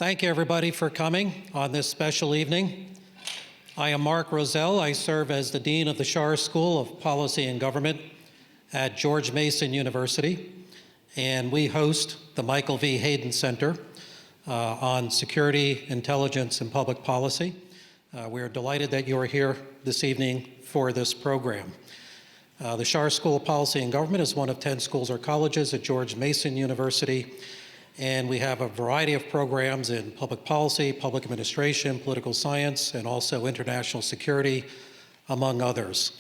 Thank you, everybody, for coming on this special evening. I am Mark Roselle. I serve as the Dean of the Schar School of Policy and Government at George Mason University, and we host the Michael V. Hayden Center on Security, Intelligence, and Public Policy. We are delighted that you are here this evening for this program. The Schar School of Policy and Government is one of 10 schools or colleges at George Mason University, and we have a variety of programs in public policy, public administration, political science, and also international security, among others.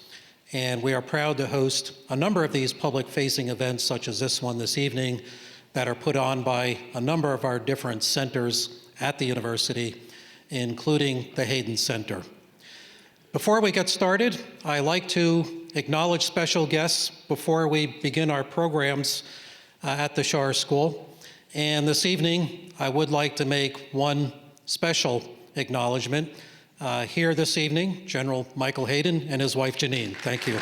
And we are proud to host a number of these public-facing events, such as this one this evening, that are put on by a number of our different centers at the university, including the Hayden Center. Before we get started, I like to acknowledge special guests before we begin our programs at the Schar School. And this evening, I would like to make one special acknowledgement. Here this evening, General Michael Hayden and his wife Janine. Thank you.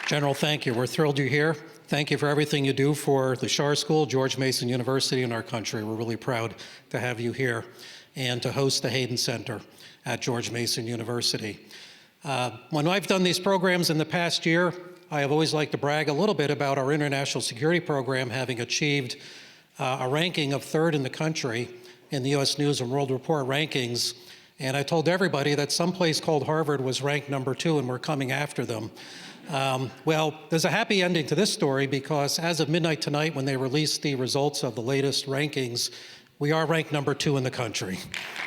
General, thank you. We're thrilled you're here. Thank you for everything you do for the Schar School, George Mason University, and our country. We're really proud to have you here and to host the Hayden Center at George Mason University. When I've done these programs in the past year, I have always liked to brag a little bit about our international security program having achieved a ranking of 3rd in the country in the U.S. News and World Report rankings. And I told everybody that some place called Harvard was ranked number 2 and we're coming after them. Well, there's a happy ending to this story because as of midnight tonight, when they released the results of the latest rankings, we are ranked number 2 in the country.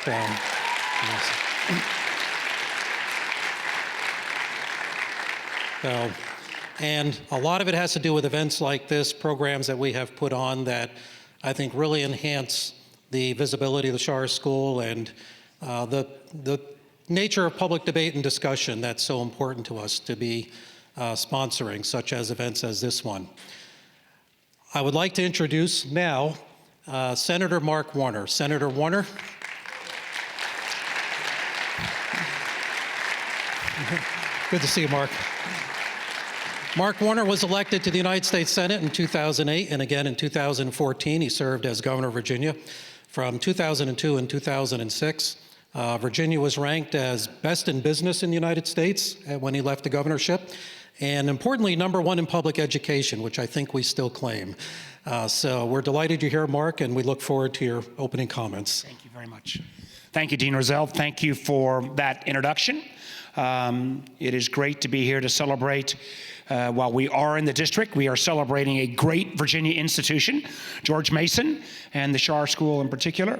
Yes. And a lot of it has to do with events like this, programs that we have put on that I think really enhance the visibility of the Schar School and the nature of public debate and discussion that's so important to us to be sponsoring, such as events as this one. I would like to introduce now Senator Mark Warner. Senator Warner. Good to see you, Mark. Mark Warner was elected to the United States Senate in 2008 and again in 2014. He served as governor of Virginia from 2002 and 2006. Virginia was ranked as best in business in the United States when he left the governorship, and importantly, number 1 in public education, which I think we still claim. So we're delighted you're here, Mark, and we look forward to your opening comments. Thank you very much. Thank you, Dean Roselle. Thank you for that introduction. It is great to be here to celebrate. While we are in the district, we are celebrating a great Virginia institution, George Mason, and the Schar School in particular.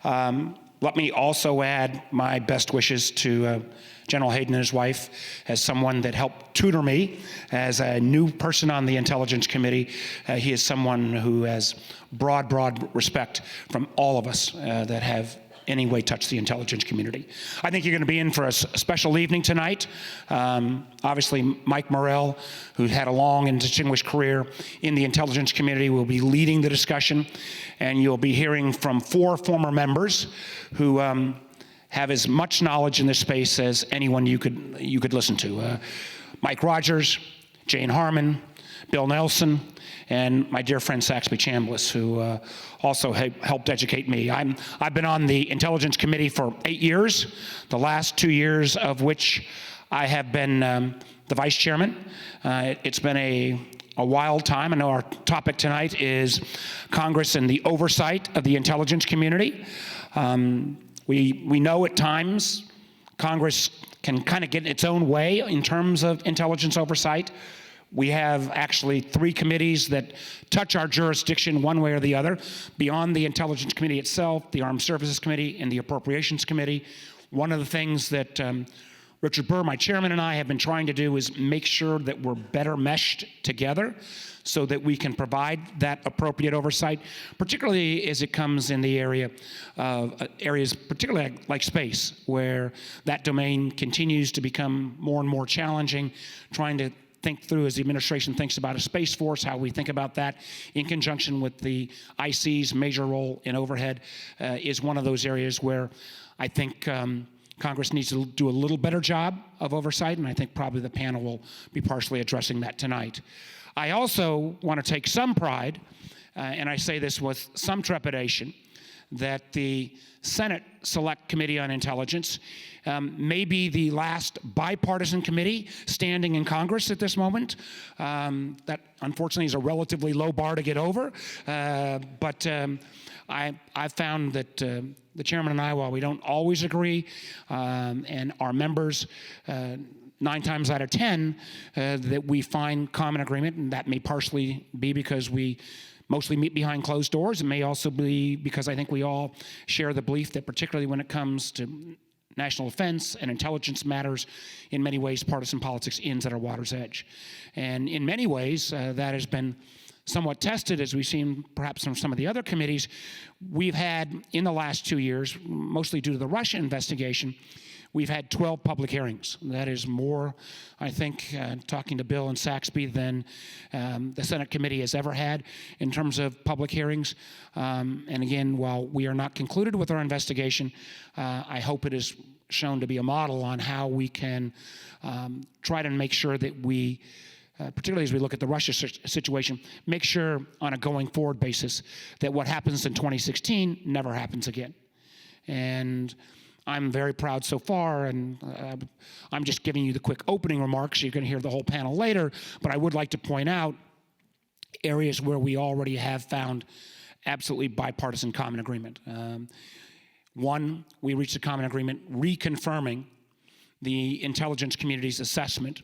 Let me also add my best wishes to General Hayden and his wife as someone that helped tutor me as a new person on the Intelligence Committee. He is someone who has broad respect from all of us that have any way touch the intelligence community. I think you're going to be in for a special evening tonight. Obviously, Mike Morell, who had a long and distinguished career in the intelligence community, will be leading the discussion, and you'll be hearing from 4 former members who have as much knowledge in this space as anyone you could listen to. Mike Rogers, Jane Harman, Bill Nelson, and my dear friend Saxby Chambliss, who also helped educate me. I've been on the Intelligence Committee for 8 years, the last 2 years of which I have been the vice chairman. It's been a wild time. I know our topic tonight is Congress and the oversight of the intelligence community. We know at times Congress can kind of get in its own way in terms of intelligence oversight. We have actually 3 committees that touch our jurisdiction one way or the other, beyond the Intelligence Committee itself, the Armed Services Committee, and the Appropriations Committee. One of the things that Richard Burr, my chairman, and I have been trying to do is make sure that we're better meshed together so that we can provide that appropriate oversight, particularly as it comes in the area of areas, particularly like space, where that domain continues to become more and more challenging, trying to think through as the administration thinks about a Space Force, how we think about that in conjunction with the IC's major role in overhead is one of those areas where I think Congress needs to do a little better job of oversight, and I think probably the panel will be partially addressing that tonight. I also want to take some pride, and I say this with some trepidation, that the Senate Select Committee on Intelligence may be the last bipartisan committee standing in Congress at this moment. That unfortunately is a relatively low bar to get over, but I've found that the chairman and I, while we don't always agree, and our members 9 times out of 10, that we find common agreement, and that may partially be because we mostly meet behind closed doors. It may also be because I think we all share the belief that particularly when it comes to national defense and intelligence matters, in many ways partisan politics ends at our water's edge. And in many ways, that has been somewhat tested, as we've seen perhaps from some of the other committees. We've had, in the last 2 years, mostly due to the Russia investigation, we've had 12 public hearings. That is more, I think, talking to Bill and Saxby, than the Senate committee has ever had in terms of public hearings. And again, while we are not concluded with our investigation, I hope it is shown to be a model on how we can try to make sure that we, particularly as we look at the Russia situation, make sure on a going forward basis that what happens in 2016 never happens again. And I'm very proud so far, and I'm just giving you the quick opening remarks. You're going to hear the whole panel later, but I would like to point out areas where we already have found absolutely bipartisan common agreement. One, we reached a common agreement reconfirming the intelligence community's assessment,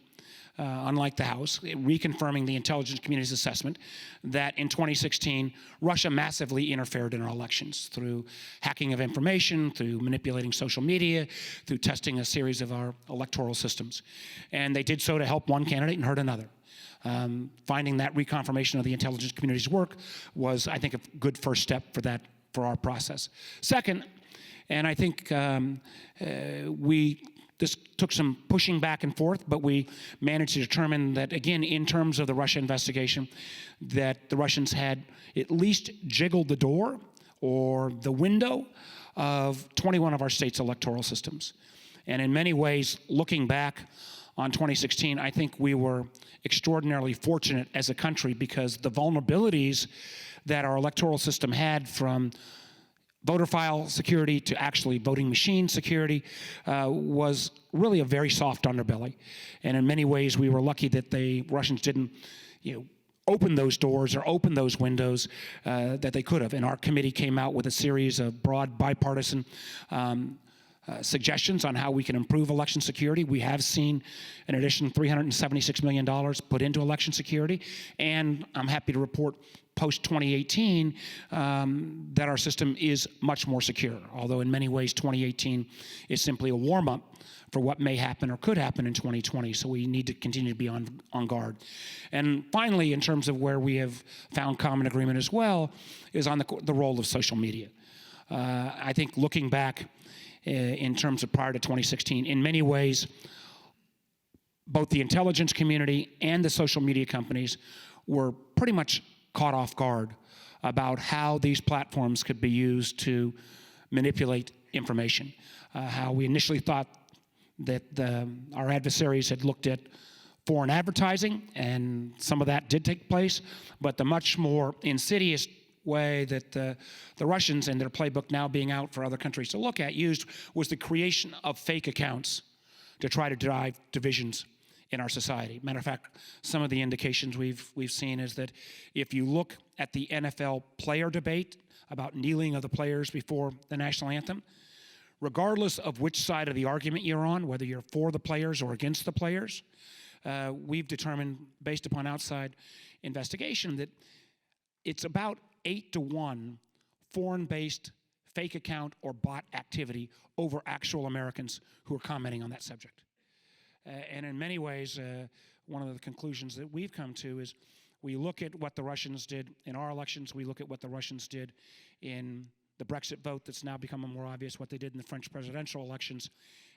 unlike the House, reconfirming the intelligence community's assessment that in 2016, Russia massively interfered in our elections through hacking of information, through manipulating social media, through testing a series of our electoral systems. And they did so to help one candidate and hurt another. Finding that reconfirmation of the intelligence community's work was, I think, a good first step for our process. Second, and I think this took some pushing back and forth, but we managed to determine that, again, in terms of the Russia investigation, that the Russians had at least jiggled the door or the window of 21 of our state's electoral systems. And in many ways, looking back on 2016, I think we were extraordinarily fortunate as a country, because the vulnerabilities that our electoral system had, from voter file security to actually voting machine security, was really a very soft underbelly. And in many ways, we were lucky that the Russians didn't, open those doors or open those windows that they could have. And our committee came out with a series of broad bipartisan suggestions on how we can improve election security. We have seen, in addition, $376 million put into election security. And I'm happy to report, post-2018, that our system is much more secure, although in many ways 2018 is simply a warm-up for what may happen or could happen in 2020, so we need to continue to be on guard. And finally, in terms of where we have found common agreement as well, is on the role of social media. I think looking back in terms of prior to 2016, in many ways, both the intelligence community and the social media companies were pretty much caught off guard about how these platforms could be used to manipulate information. How we initially thought that our adversaries had looked at foreign advertising, and some of that did take place, but the much more insidious way that the Russians, and their playbook now being out for other countries to look at, used was the creation of fake accounts to try to drive divisions in our society. Matter of fact, some of the indications we've seen is that if you look at the NFL player debate about kneeling of the players before the national anthem, regardless of which side of the argument you're on, whether you're for the players or against the players, we've determined, based upon outside investigation, that it's about 8-to-1 foreign-based fake account or bot activity over actual Americans who are commenting on that subject. And in many ways, one of the conclusions that we've come to is we look at what the Russians did in our elections, we look at what the Russians did in the Brexit vote that's now becoming more obvious, what they did in the French presidential elections,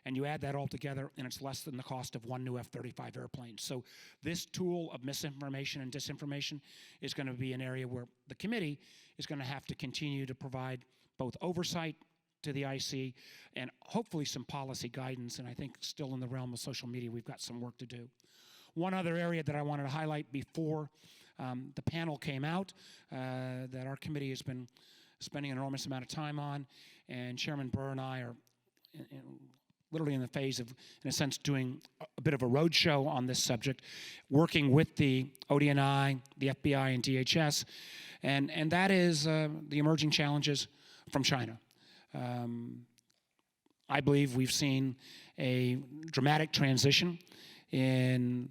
and you add that all together, and it's less than the cost of one new F-35 airplane. So this tool of misinformation and disinformation is going to be an area where the committee is going to have to continue to provide both oversight to the IC, and hopefully some policy guidance. And I think still in the realm of social media, we've got some work to do. One other area that I wanted to highlight before the panel came out that our committee has been spending an enormous amount of time on, and Chairman Burr and I are literally in the phase of, in a sense, doing a bit of a roadshow on this subject, working with the ODNI, the FBI, and DHS, and that is the emerging challenges from China. I believe we've seen a dramatic transition in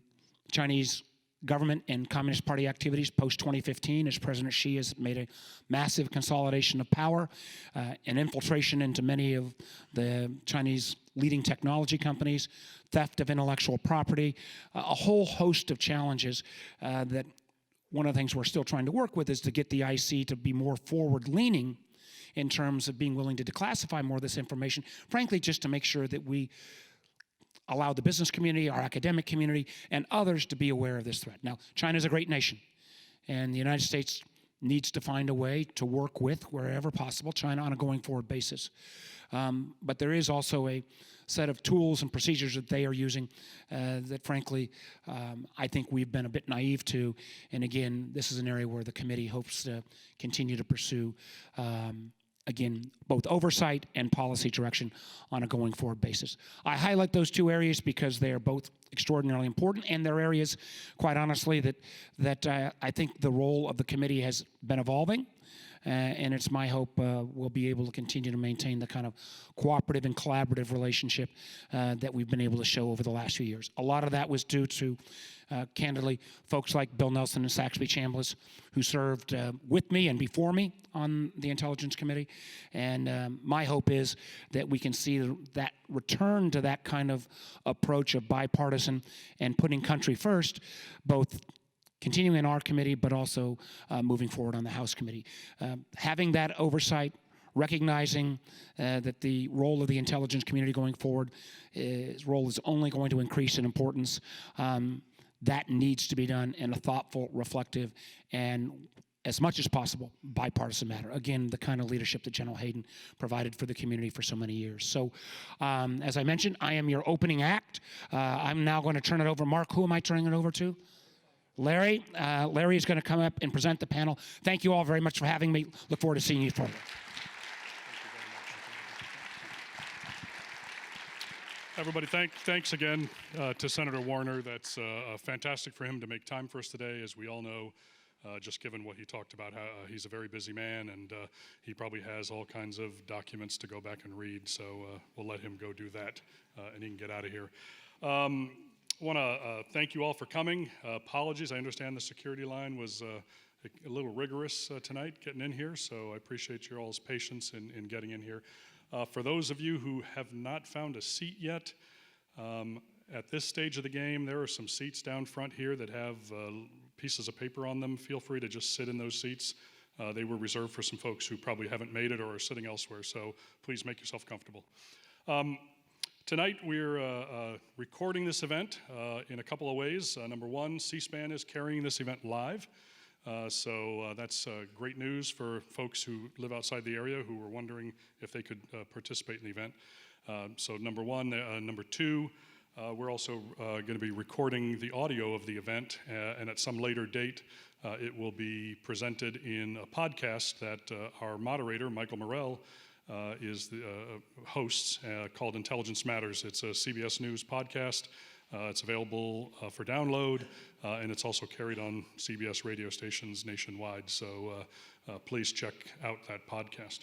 Chinese government and Communist Party activities post-2015 as President Xi has made a massive consolidation of power, an infiltration into many of the Chinese leading technology companies, theft of intellectual property, a whole host of challenges that one of the things we're still trying to work with is to get the IC to be more forward-leaning in terms of being willing to declassify more of this information, frankly, just to make sure that we allow the business community, our academic community, and others to be aware of this threat. Now, China is a great nation, and the United States needs to find a way to work with, wherever possible, China on a going forward basis. But there is also a set of tools and procedures that they are using that, frankly, I think we've been a bit naive to. And again, this is an area where the committee hopes to continue to pursue again, both oversight and policy direction on a going forward basis. I highlight those two areas because they are both extraordinarily important, and they're areas, quite honestly, that I think the role of the committee has been evolving. And it's my hope we'll be able to continue to maintain the kind of cooperative and collaborative relationship that we've been able to show over the last few years. A lot of that was due to, candidly, folks like Bill Nelson and Saxby Chambliss, who served with me and before me on the Intelligence Committee. And my hope is that we can see that return to that kind of approach of bipartisan and putting country first, both continuing in our committee, but also moving forward on the House committee. Having that oversight, recognizing that the role of the intelligence community going forward, its role is only going to increase in importance. That needs to be done in a thoughtful, reflective, and as much as possible, bipartisan manner. Again, the kind of leadership that General Hayden provided for the community for so many years. So, as I mentioned, I am your opening act. I'm now going to turn it over. Mark, who am I turning it over to? Larry. Larry is going to come up and present the panel. Thank you all very much for having me. Look forward to seeing you further. Everybody, thanks again to Senator Warner. That's fantastic for him to make time for us today. As we all know, just given what he talked about, he's a very busy man, and he probably has all kinds of documents to go back and read. So we'll let him go do that, and he can get out of here. I want to thank you all for coming. Apologies, I understand the security line was a little rigorous tonight getting in here, so I appreciate your all's patience in getting in here. For those of you who have not found a seat yet, at this stage of the game, there are some seats down front here that have pieces of paper on them. Feel free to just sit in those seats. They were reserved for some folks who probably haven't made it or are sitting elsewhere, so please make yourself comfortable. Tonight, we're recording this event in a couple of ways. Number one, C-SPAN is carrying this event live. So that's great news for folks who live outside the area who were wondering if they could participate in the event. So number one. Number two, we're also going to be recording the audio of the event, and at some later date, it will be presented in a podcast that our moderator, Michael Morell, is the hosts called Intelligence Matters. It's a CBS News podcast. It's available for download, and it's also carried on CBS radio stations nationwide. So please check out that podcast.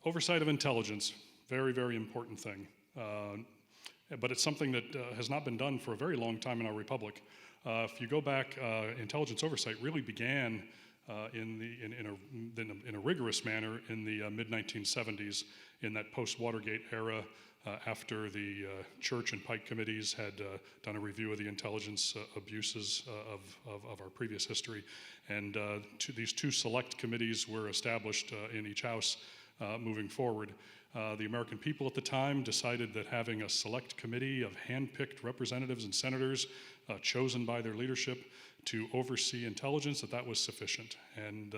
Oversight of intelligence, very, very important thing. But it's something that has not been done for a very long time in our republic. If you go back, intelligence oversight really began in a rigorous manner in the mid-1970s, in that post-Watergate era, after the Church and Pike committees had done a review of the intelligence abuses of our previous history. And these two select committees were established in each house moving forward. The American people at the time decided that having a select committee of hand-picked representatives and senators chosen by their leadership to oversee intelligence, that was sufficient. And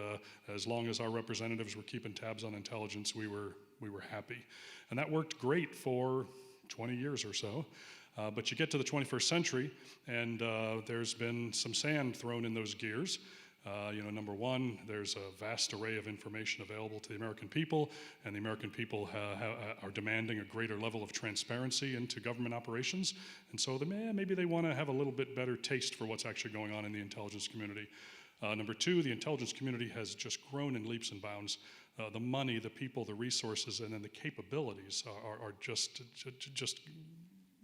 as long as our representatives were keeping tabs on intelligence, we were happy. And that worked great for 20 years or so. But you get to the 21st century, and there's been some sand thrown in those gears. Number one, there's a vast array of information available to the American people, and the American people are demanding a greater level of transparency into government operations. And so maybe they want to have a little bit better taste for what's actually going on in the intelligence community. Number two, the intelligence community has just grown in leaps and bounds. The money, the people, the resources, and then the capabilities are just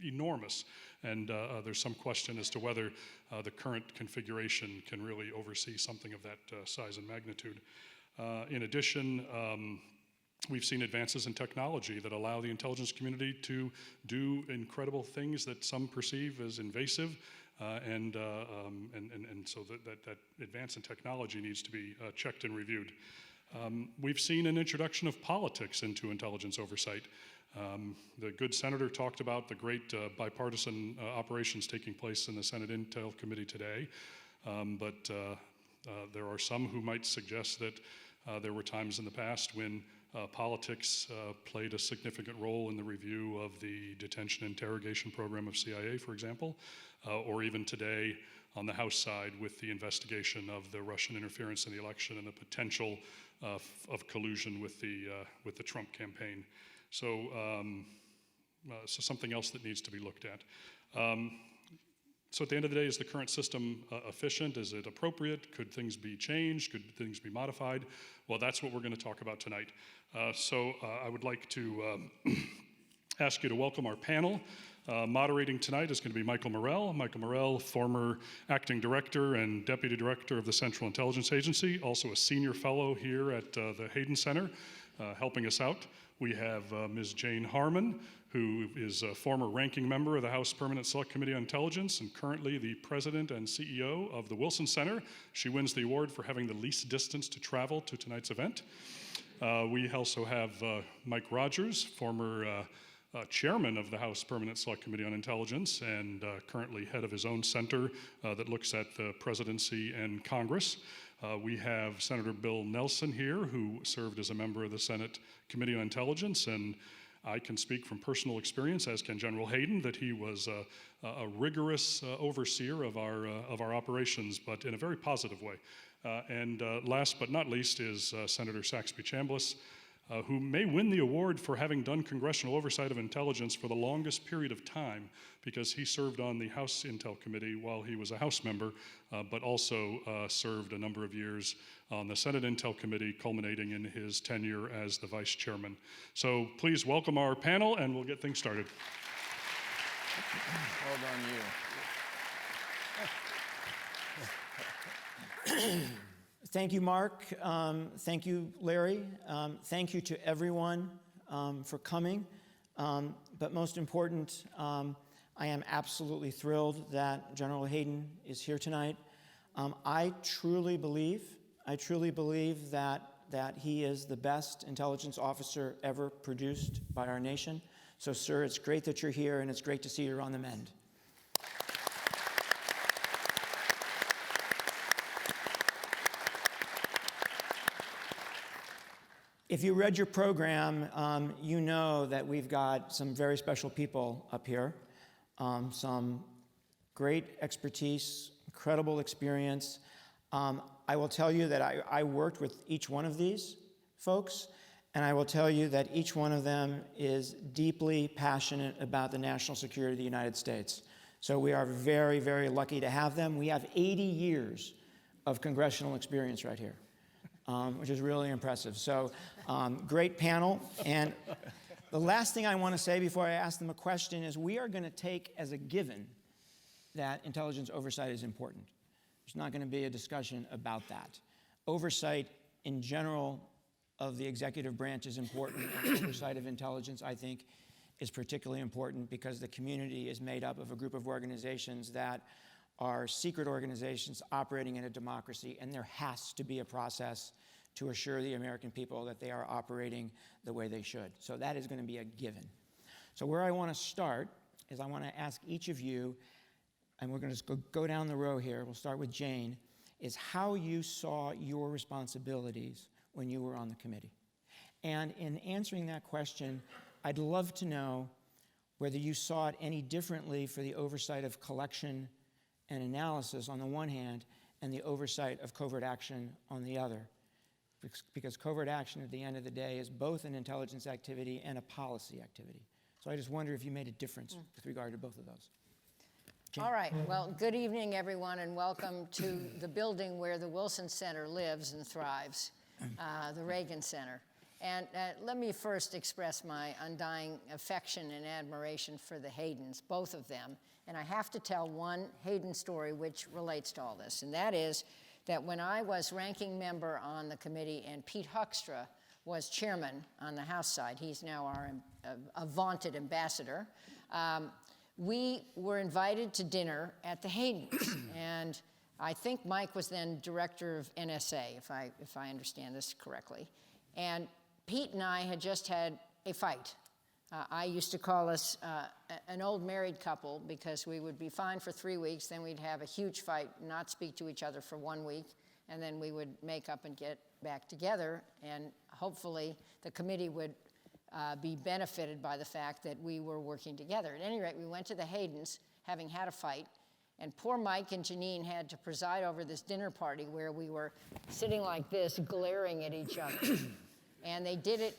enormous. And there's some question as to whether the current configuration can really oversee something of that size and magnitude. In addition, we've seen advances in technology that allow the intelligence community to do incredible things that some perceive as invasive, and so that advance in technology needs to be checked and reviewed. We've seen an introduction of politics into intelligence oversight. The good senator talked about the great bipartisan operations taking place in the Senate Intel Committee today, but there are some who might suggest that there were times in the past when politics played a significant role in the review of the detention interrogation program of CIA, for example, or even today on the House side with the investigation of the Russian interference in the election and the potential of collusion with the Trump campaign. So something else that needs to be looked at. So at the end of the day, is the current system efficient? Is it appropriate? Could things be changed? Could things be modified? Well, that's what we're going to talk about tonight. So I would like to ask you to welcome our panel. Moderating tonight is going to be Michael Morell. Michael Morell, former acting director and deputy director of the Central Intelligence Agency, also a senior fellow here at the Hayden Center, helping us out. We have Ms. Jane Harman, who is a former ranking member of the House Permanent Select Committee on Intelligence and currently the president and CEO of the Wilson Center. She wins the award for having the least distance to travel to tonight's event. We also have Mike Rogers, former chairman of the House Permanent Select Committee on Intelligence and currently head of his own center that looks at the presidency and Congress. We have Senator Bill Nelson here, who served as a member of the Senate Committee on Intelligence, and I can speak from personal experience, as can General Hayden, that he was a rigorous overseer of our operations, but in a very positive way. And last but not least is Senator Saxby Chambliss, who may win the award for having done congressional oversight of intelligence for the longest period of time, because he served on the House Intel Committee while he was a House member, but also served a number of years on the Senate Intel Committee, culminating in his tenure as the vice chairman. So please welcome our panel, and we'll get things started. Well done, you. Thank you, Mark. Thank you, Larry. Thank you to everyone for coming. But most important, I am absolutely thrilled that General Hayden is here tonight. I truly believe that he is the best intelligence officer ever produced by our nation. So, sir, it's great that you're here, and it's great to see you're on the mend. If you read your program, you know that we've got some very special people up here, some great expertise, incredible experience. I will tell you that I worked with each one of these folks, and I will tell you that each one of them is deeply passionate about the national security of the United States. So we are very, very lucky to have them. We have 80 years of congressional experience right here. Which is really impressive. So, great panel. And the last thing I want to say before I ask them a question is we are going to take as a given that intelligence oversight is important. There's not going to be a discussion about that. Oversight in general of the executive branch is important, and oversight of intelligence, I think, is particularly important because the community is made up of a group of organizations that are secret organizations operating in a democracy, and there has to be a process to assure the American people that they are operating the way they should. So that is going to be a given. So where I want to start is I want to ask each of you, and we're going to just go down the row here, we'll start with Jane, is how you saw your responsibilities when you were on the committee. And in answering that question, I'd love to know whether you saw it any differently for the oversight of collection and analysis on the one hand, and the oversight of covert action on the other. Because covert action at the end of the day is both an intelligence activity and a policy activity. So I just wonder if you made a difference with regard to both of those. Jane. All right, well, good evening, everyone, and welcome to the building where the Wilson Center lives and thrives, the Reagan Center. And let me first express my undying affection and admiration for the Haydens, both of them. And I have to tell one Hayden story which relates to all this, and that is that when I was ranking member on the committee and Pete Huckstra was chairman on the House side, he's now our vaunted ambassador, we were invited to dinner at the Haydens. And I think Mike was then director of NSA, if I understand this correctly. And Pete and I had just had a fight. I used to call us an old married couple because we would be fine for 3 weeks, then we'd have a huge fight, not speak to each other for 1 week, and then we would make up and get back together, and hopefully the committee would be benefited by the fact that we were working together. At any rate, we went to the Haydens, having had a fight, and poor Mike and Janine had to preside over this dinner party where we were sitting like this, glaring at each other. And they did it,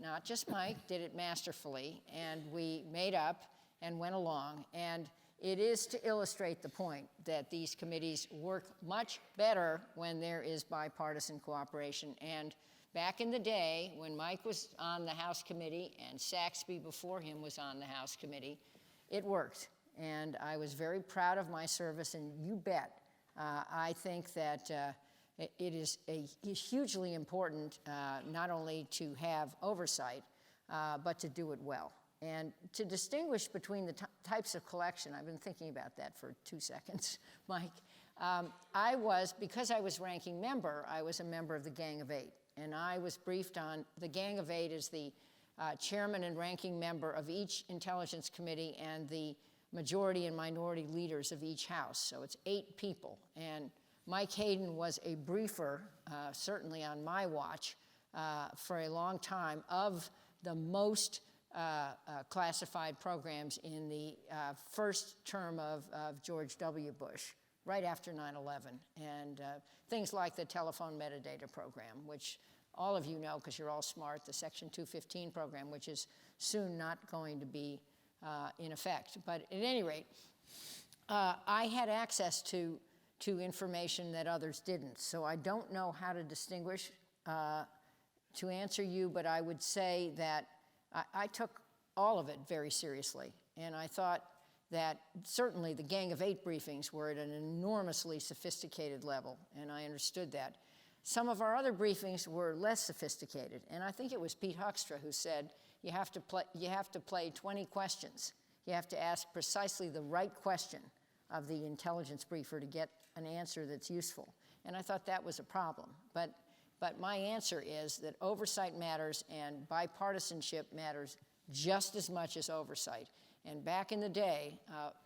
not just Mike, did it masterfully, and we made up and went along. And it is to illustrate the point that these committees work much better when there is bipartisan cooperation. And back in the day, when Mike was on the House committee and Saxby before him was on the House committee, it worked. And I was very proud of my service, and you bet, I think that it is hugely important not only to have oversight, but to do it well. And to distinguish between the types of collection, I've been thinking about that for 2 seconds, Mike. Because I was ranking member, I was a member of the Gang of Eight. And I was briefed on, the Gang of Eight is the chairman and ranking member of each intelligence committee and the majority and minority leaders of each house. So it's 8 people. And Mike Hayden was a briefer, certainly on my watch, for a long time, of the most classified programs in the first term of George W. Bush, right after 9/11. And things like the telephone metadata program, which all of you know because you're all smart, the Section 215 program, which is soon not going to be in effect. But at any rate, I had access to information that others didn't. So I don't know how to distinguish to answer you, but I would say that I took all of it very seriously. And I thought that certainly the Gang of Eight briefings were at an enormously sophisticated level, and I understood that. Some of our other briefings were less sophisticated, and I think it was Pete Huckstra who said, you have to play 20 questions. You have to ask precisely the right question of the intelligence briefer to get an answer that's useful. And I thought that was a problem. But my answer is that oversight matters and bipartisanship matters just as much as oversight. And back in the day,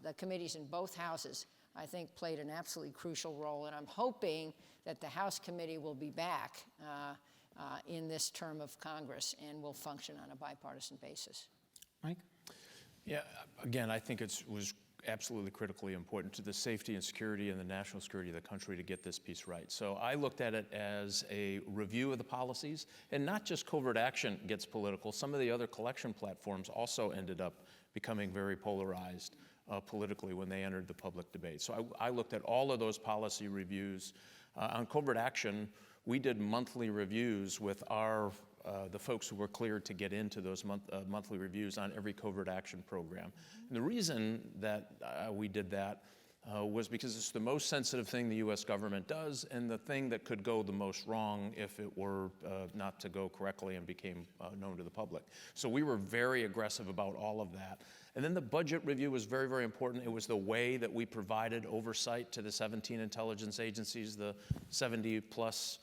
the committees in both houses, I think, played an absolutely crucial role. And I'm hoping that the House committee will be back in this term of Congress and will function on a bipartisan basis. Mike? Yeah, again, I think it was absolutely critically important to the safety and security and the national security of the country to get this piece right. So I looked at it as a review of the policies, and not just covert action gets political. Some of the other collection platforms also ended up becoming very polarized politically when they entered the public debate. So I looked at all of those policy reviews. On covert action, we did monthly reviews with the folks who were cleared to get into those monthly reviews on every covert action program. And the reason that we did that was because it's the most sensitive thing the U.S. government does and the thing that could go the most wrong if it were not to go correctly and became known to the public. So we were very aggressive about all of that. And then the budget review was very, very important. It was the way that we provided oversight to the 17 intelligence agencies, the 70 plus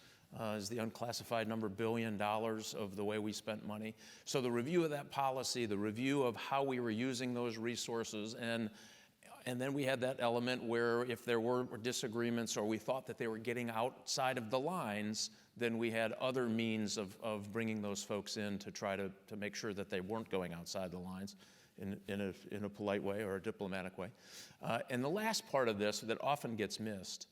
is the unclassified number, $1 billion of the way we spent money. So the review of that policy, the review of how we were using those resources, and And then we had that element where if there were disagreements or we thought that they were getting outside of the lines, then we had other means of bringing those folks in to try to make sure that they weren't going outside the lines in a polite way or a diplomatic way. And the last part of this that often gets missed,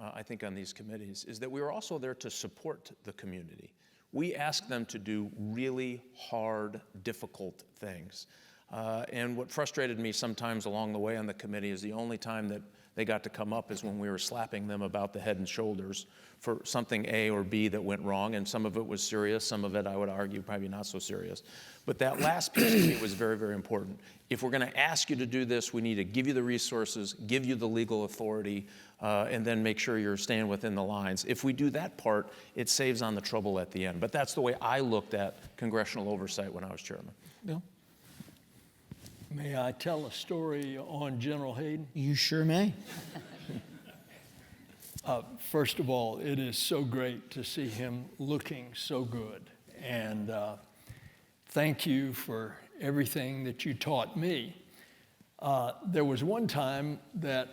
I think, on these committees, is that we were also there to support the community. We ask them to do really hard, difficult things. And what frustrated me sometimes along the way on the committee is the only time that they got to come up is when we were slapping them about the head and shoulders for something A or B that went wrong, and some of it was serious, some of it, I would argue, probably not so serious. But that last piece to me was very, very important. If we're going to ask you to do this, we need to give you the resources, give you the legal authority, and then make sure you're staying within the lines. If we do that part, it saves on the trouble at the end. But that's the way I looked at congressional oversight when I was chairman. Bill? May I tell a story on General Hayden? You sure may. First of all, it is so great to see him looking so good. And thank you for everything that you taught me. There was one time that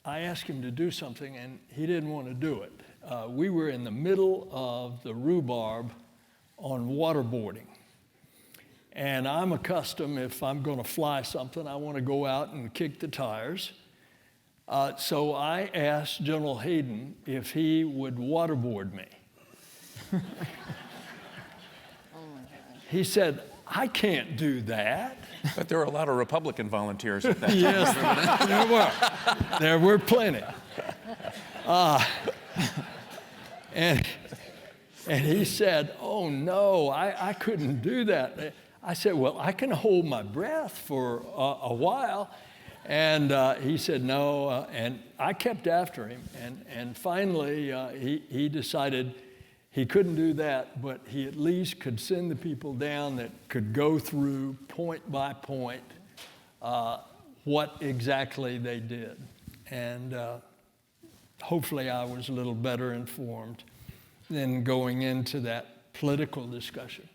I asked him to do something and he didn't want to do it. We were in the middle of the rhubarb on waterboarding. And I'm accustomed, if I'm going to fly something, I want to go out and kick the tires. So I asked General Hayden if he would waterboard me. He said, I can't do that. But there were a lot of Republican volunteers at that time. Yes, there were. There were plenty. And he said, oh, no, I couldn't do that. I said, well, I can hold my breath for a while. And he said, no. And I kept after him. And finally, he decided he couldn't do that, but he at least could send the people down that could go through point by point what exactly they did. And hopefully I was a little better informed than going into that political discussion.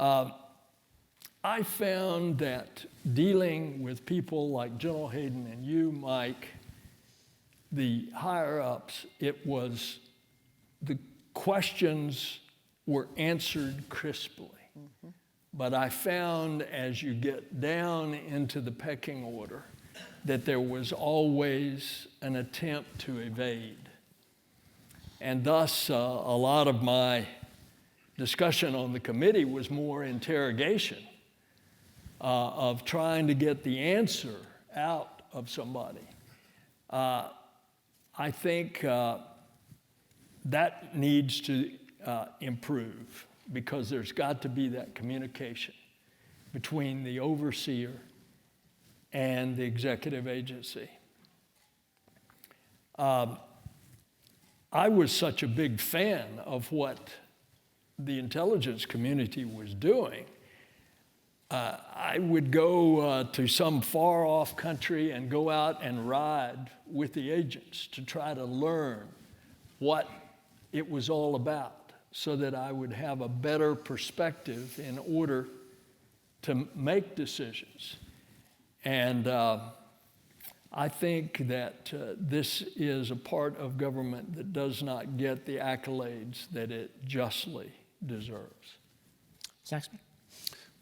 I found that dealing with people like General Hayden and you, Mike, the higher-ups, the questions were answered crisply. Mm-hmm. But I found as you get down into the pecking order that there was always an attempt to evade. And thus, a lot of my discussion on the committee was more interrogation of trying to get the answer out of somebody. I think that needs to improve because there's got to be that communication between the overseer and the executive agency. I was such a big fan of what the intelligence community was doing. I would go to some far-off country and go out and ride with the agents to try to learn what it was all about so that I would have a better perspective in order to make decisions. And I think that this is a part of government that does not get the accolades that it justly deserves. Saxby?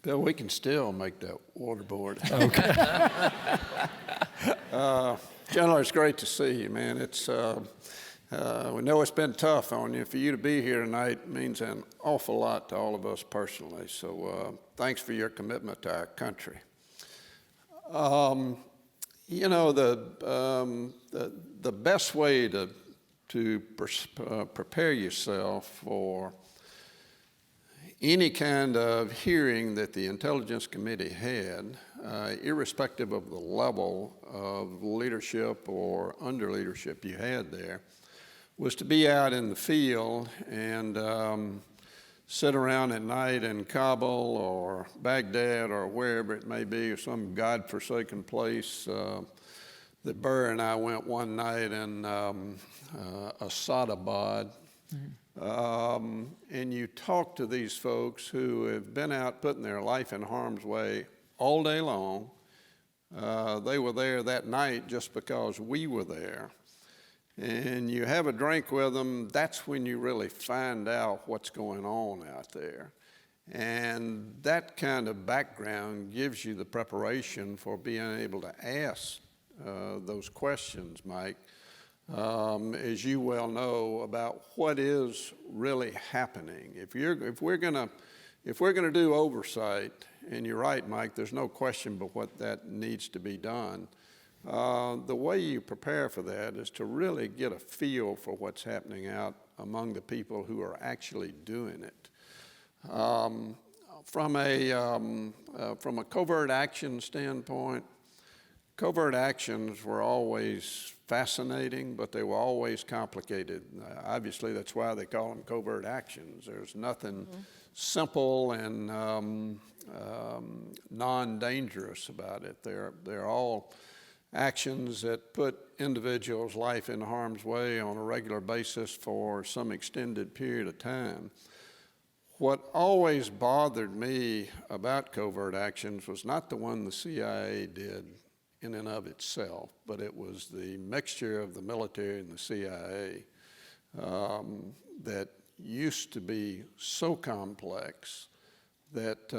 Bill, we can still make that waterboard. Okay. General, it's great to see you, man. It's we know it's been tough on you. For you to be here tonight means an awful lot to all of us personally. So thanks for your commitment to our country. You know, the best way to prepare yourself for any kind of hearing that the Intelligence Committee had, irrespective of the level of leadership or under leadership you had there, was to be out in the field and sit around at night in Kabul or Baghdad or wherever it may be, or some godforsaken place. That Burr and I went one night in Asadabad. Mm-hmm. And you talk to these folks who have been out putting their life in harm's way all day long, They were there that night just because we were there. And you have a drink with them, that's when you really find out what's going on out there. And that kind of background gives you the preparation for being able to ask those questions, Mike, as you well know, about what is really happening. If we're gonna do oversight, and you're right, Mike, there's no question but what that needs to be done. The way you prepare for that is to really get a feel for what's happening out among the people who are actually doing it. From a covert action standpoint, covert actions were always fascinating, but they were always complicated. Obviously, that's why they call them covert actions. There's nothing simple and non-dangerous about it. They're all actions that put individuals' life in harm's way on a regular basis for some extended period of time. What always bothered me about covert actions was not the one the CIA did in and of itself, but it was the mixture of the military and the CIA that used to be so complex that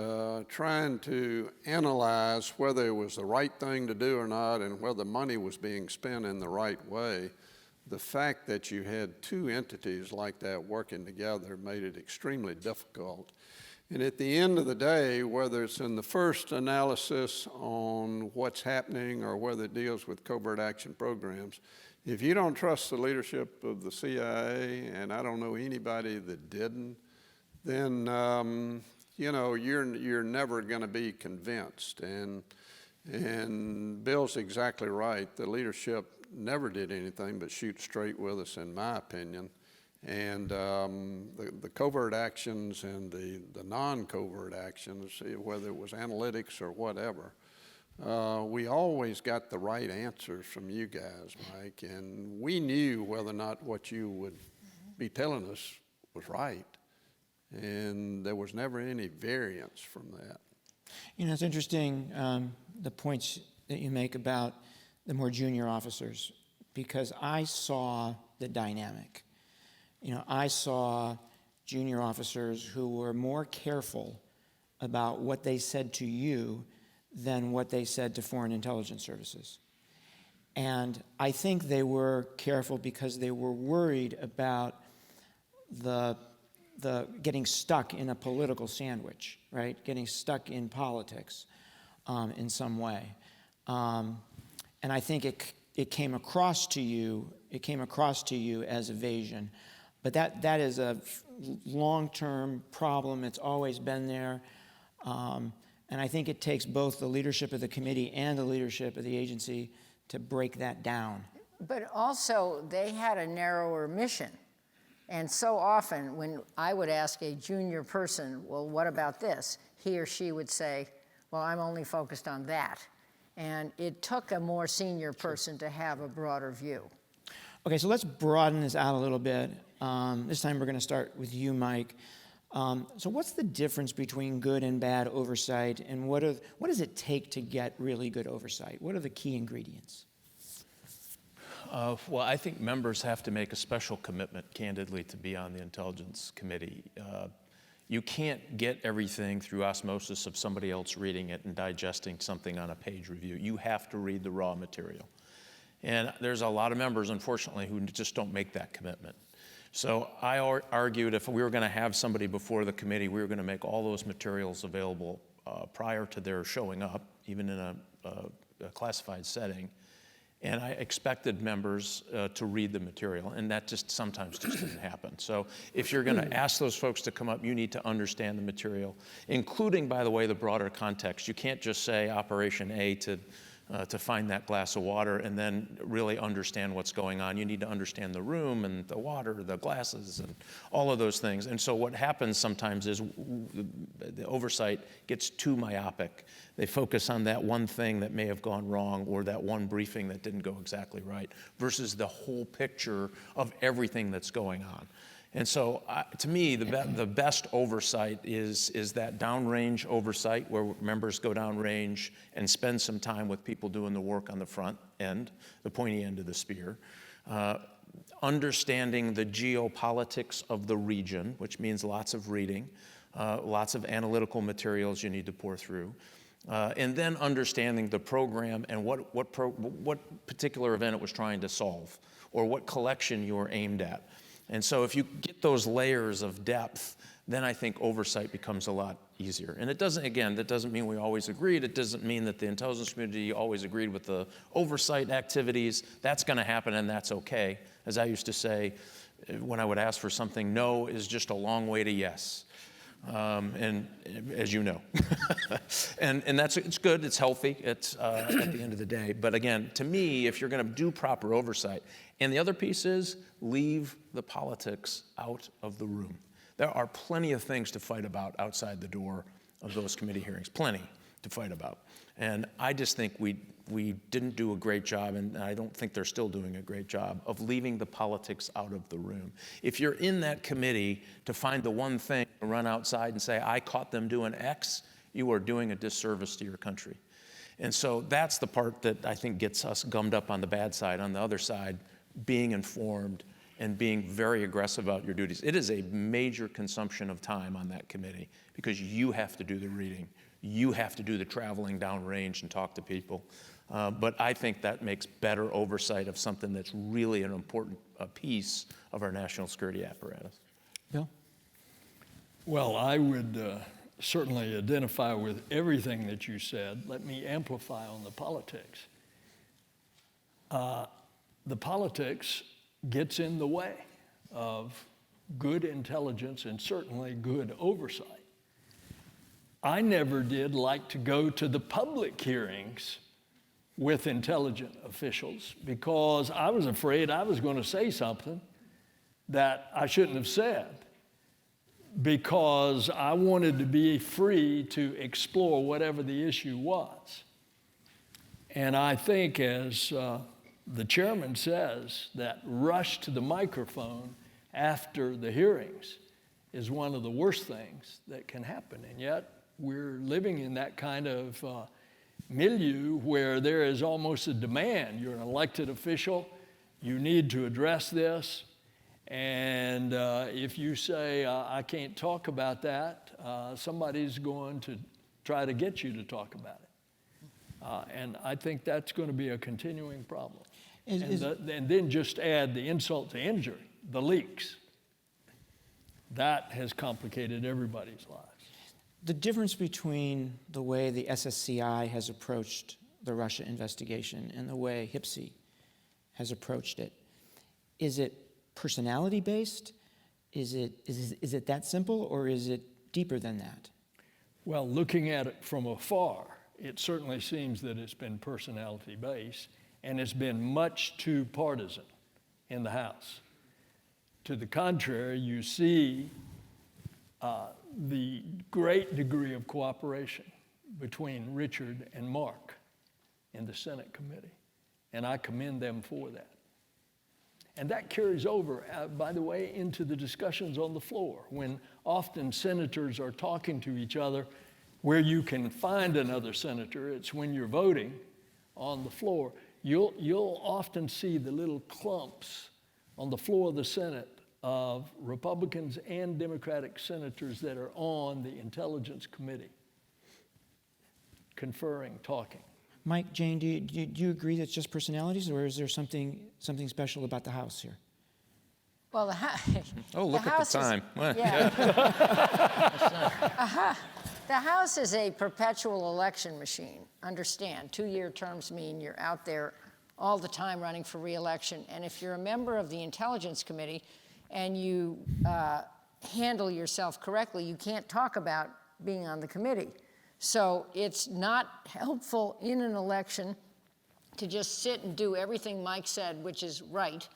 trying to analyze whether it was the right thing to do or not and whether money was being spent in the right way, the fact that you had two entities like that working together made it extremely difficult. And at the end of the day, whether it's in the first analysis on what's happening or whether it deals with covert action programs, if you don't trust the leadership of the CIA, and I don't know anybody that didn't, then you know, you're never going to be convinced. And Bill's exactly right. The leadership never did anything but shoot straight with us, in my opinion. And the covert actions and the non-covert actions, whether it was analytics or whatever, we always got the right answers from you guys, Mike. And we knew whether or not what you would be telling us was right. And there was never any variance from that. You know, it's interesting, the points that you make about the more junior officers, because I saw the dynamic. You know, I saw junior officers who were more careful about what they said to you than what they said to foreign intelligence services. And I think they were careful because they were worried about the getting stuck in a political sandwich, right? Getting stuck in politics in some way. And I think it came across to you. It came across to you as evasion, but that is a long-term problem. It's always been there, and I think it takes both the leadership of the committee and the leadership of the agency to break that down. But also, they had a narrower mission. And so often, when I would ask a junior person, well, what about this? He or she would say, well, I'm only focused on that. And it took a more senior person to have a broader view. Okay, so let's broaden this out a little bit. This time we're going to start with you, Mike. So what's the difference between good and bad oversight, and what does it take to get really good oversight? What are the key ingredients? Well, I think members have to make a special commitment, candidly, to be on the Intelligence Committee. You can't get everything through osmosis of somebody else reading it and digesting something on a page review. You have to read the raw material. And there's a lot of members, unfortunately, who just don't make that commitment. So I argued if we were going to have somebody before the committee, we were going to make all those materials available prior to their showing up, even in a classified setting. And I expected members to read the material, and that just sometimes just didn't happen. So if you're going to ask those folks to come up, you need to understand the material, including, by the way, the broader context. You can't just say Operation A to find that glass of water and then really understand what's going on. You need to understand the room and the water, the glasses, and all of those things. And so what happens sometimes is the oversight gets too myopic. They focus on that one thing that may have gone wrong or that one briefing that didn't go exactly right versus the whole picture of everything that's going on. And so, to me, the best oversight is that downrange oversight where members go downrange and spend some time with people doing the work on the front end, the pointy end of the spear. Understanding the geopolitics of the region, which means lots of reading, lots of analytical materials you need to pour through. And then understanding the program and what particular event it was trying to solve, or what collection you were aimed at. And so if you get those layers of depth, then I think oversight becomes a lot easier. And it doesn't, again, that doesn't mean we always agreed. It doesn't mean that the intelligence community always agreed with the oversight activities. That's going to happen, and that's okay. As I used to say, when I would ask for something, no is just a long way to yes. And as you know, and it's good, it's healthy, it's at the end of the day. But again, to me, if you're going to do proper oversight, and the other piece is leave the politics out of the room. There are plenty of things to fight about outside the door of those committee hearings, plenty to fight about. And I just think we didn't do a great job, and I don't think they're still doing a great job of leaving the politics out of the room. If you're in that committee to find the one thing to run outside and say, I caught them doing X, you are doing a disservice to your country. And so that's the part that I think gets us gummed up on the bad side. On the other side, being informed and being very aggressive about your duties. It is a major consumption of time on that committee because you have to do the reading. You have to do the traveling downrange and talk to people. But I think that makes better oversight of something that's really an important piece of our national security apparatus. Bill? Well, I would certainly identify with everything that you said. Let me amplify on the politics. The politics gets in the way of good intelligence and certainly good oversight. I never did like to go to the public hearings with intelligence officials because I was afraid I was going to say something that I shouldn't have said, because I wanted to be free to explore whatever the issue was. And I think, as the chairman says, that rush to the microphone after the hearings is one of the worst things that can happen. And yet, we're living in that kind of milieu where there is almost a demand. You're an elected official, you need to address this, and if you say, I can't talk about that, somebody's going to try to get you to talk about it. And I think that's going to be a continuing problem. And then just add the insult to injury, the leaks. That has complicated everybody's lives. The difference between the way the SSCI has approached the Russia investigation and the way HPSCI has approached it, is it personality-based? Is it that simple, or is it deeper than that? Well, looking at it from afar, it certainly seems that it's been personality-based, and it's been much too partisan in the House. To the contrary, you see the great degree of cooperation between Richard and Mark in the Senate committee, and I commend them for that. And that carries over, by the way, into the discussions on the floor, when often senators are talking to each other. Where you can find another senator, it's when you're voting on the floor. You'll often see the little clumps on the floor of the Senate of Republicans and Democratic senators that are on the Intelligence Committee, conferring, talking. Mike, Jane, do you agree that it's just personalities, or is there something special about the House here? Well, Oh, look at the time. The House is a perpetual election machine. Understand, 2-year terms mean you're out there all the time running for re-election. And if you're a member of the Intelligence Committee and you handle yourself correctly, you can't talk about being on the committee. So it's not helpful in an election to just sit and do everything Mike said, which is right,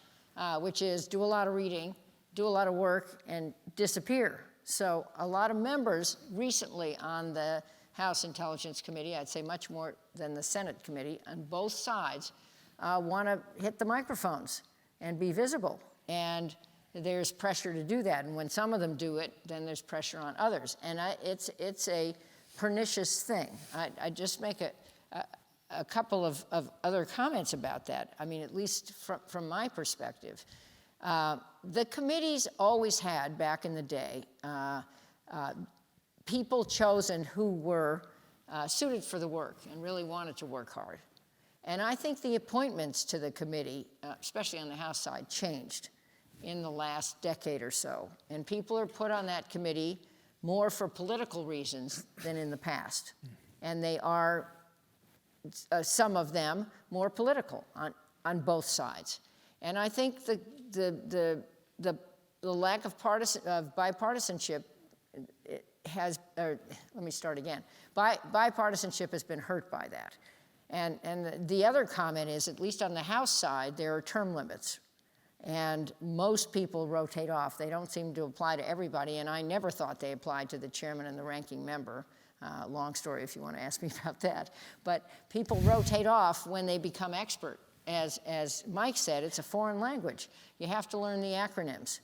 which is do a lot of reading, do a lot of work, and disappear. So a lot of members recently on the House Intelligence Committee, I'd say much more than the Senate committee, on both sides, want to hit the microphones and be visible. And there's pressure to do that. And when some of them do it, then there's pressure on others. And it's a pernicious thing. I just make a couple of other comments about that. I mean, at least from my perspective. The committees always had, back in the day, people chosen who were suited for the work and really wanted to work hard. And I think the appointments to the committee, especially on the House side, changed in the last decade or so. And people are put on that committee more for political reasons than in the past. And they are, some of them, more political on both sides. And I think the lack of bipartisanship has, let me start again. Bipartisanship has been hurt by that. And the other comment is, at least on the House side, there are term limits. And most people rotate off. They don't seem to apply to everybody, and I never thought they applied to the chairman and the ranking member. Long story if you want to ask me about that. But people rotate off when they become expert. As Mike said, it's a foreign language. You have to learn the acronyms,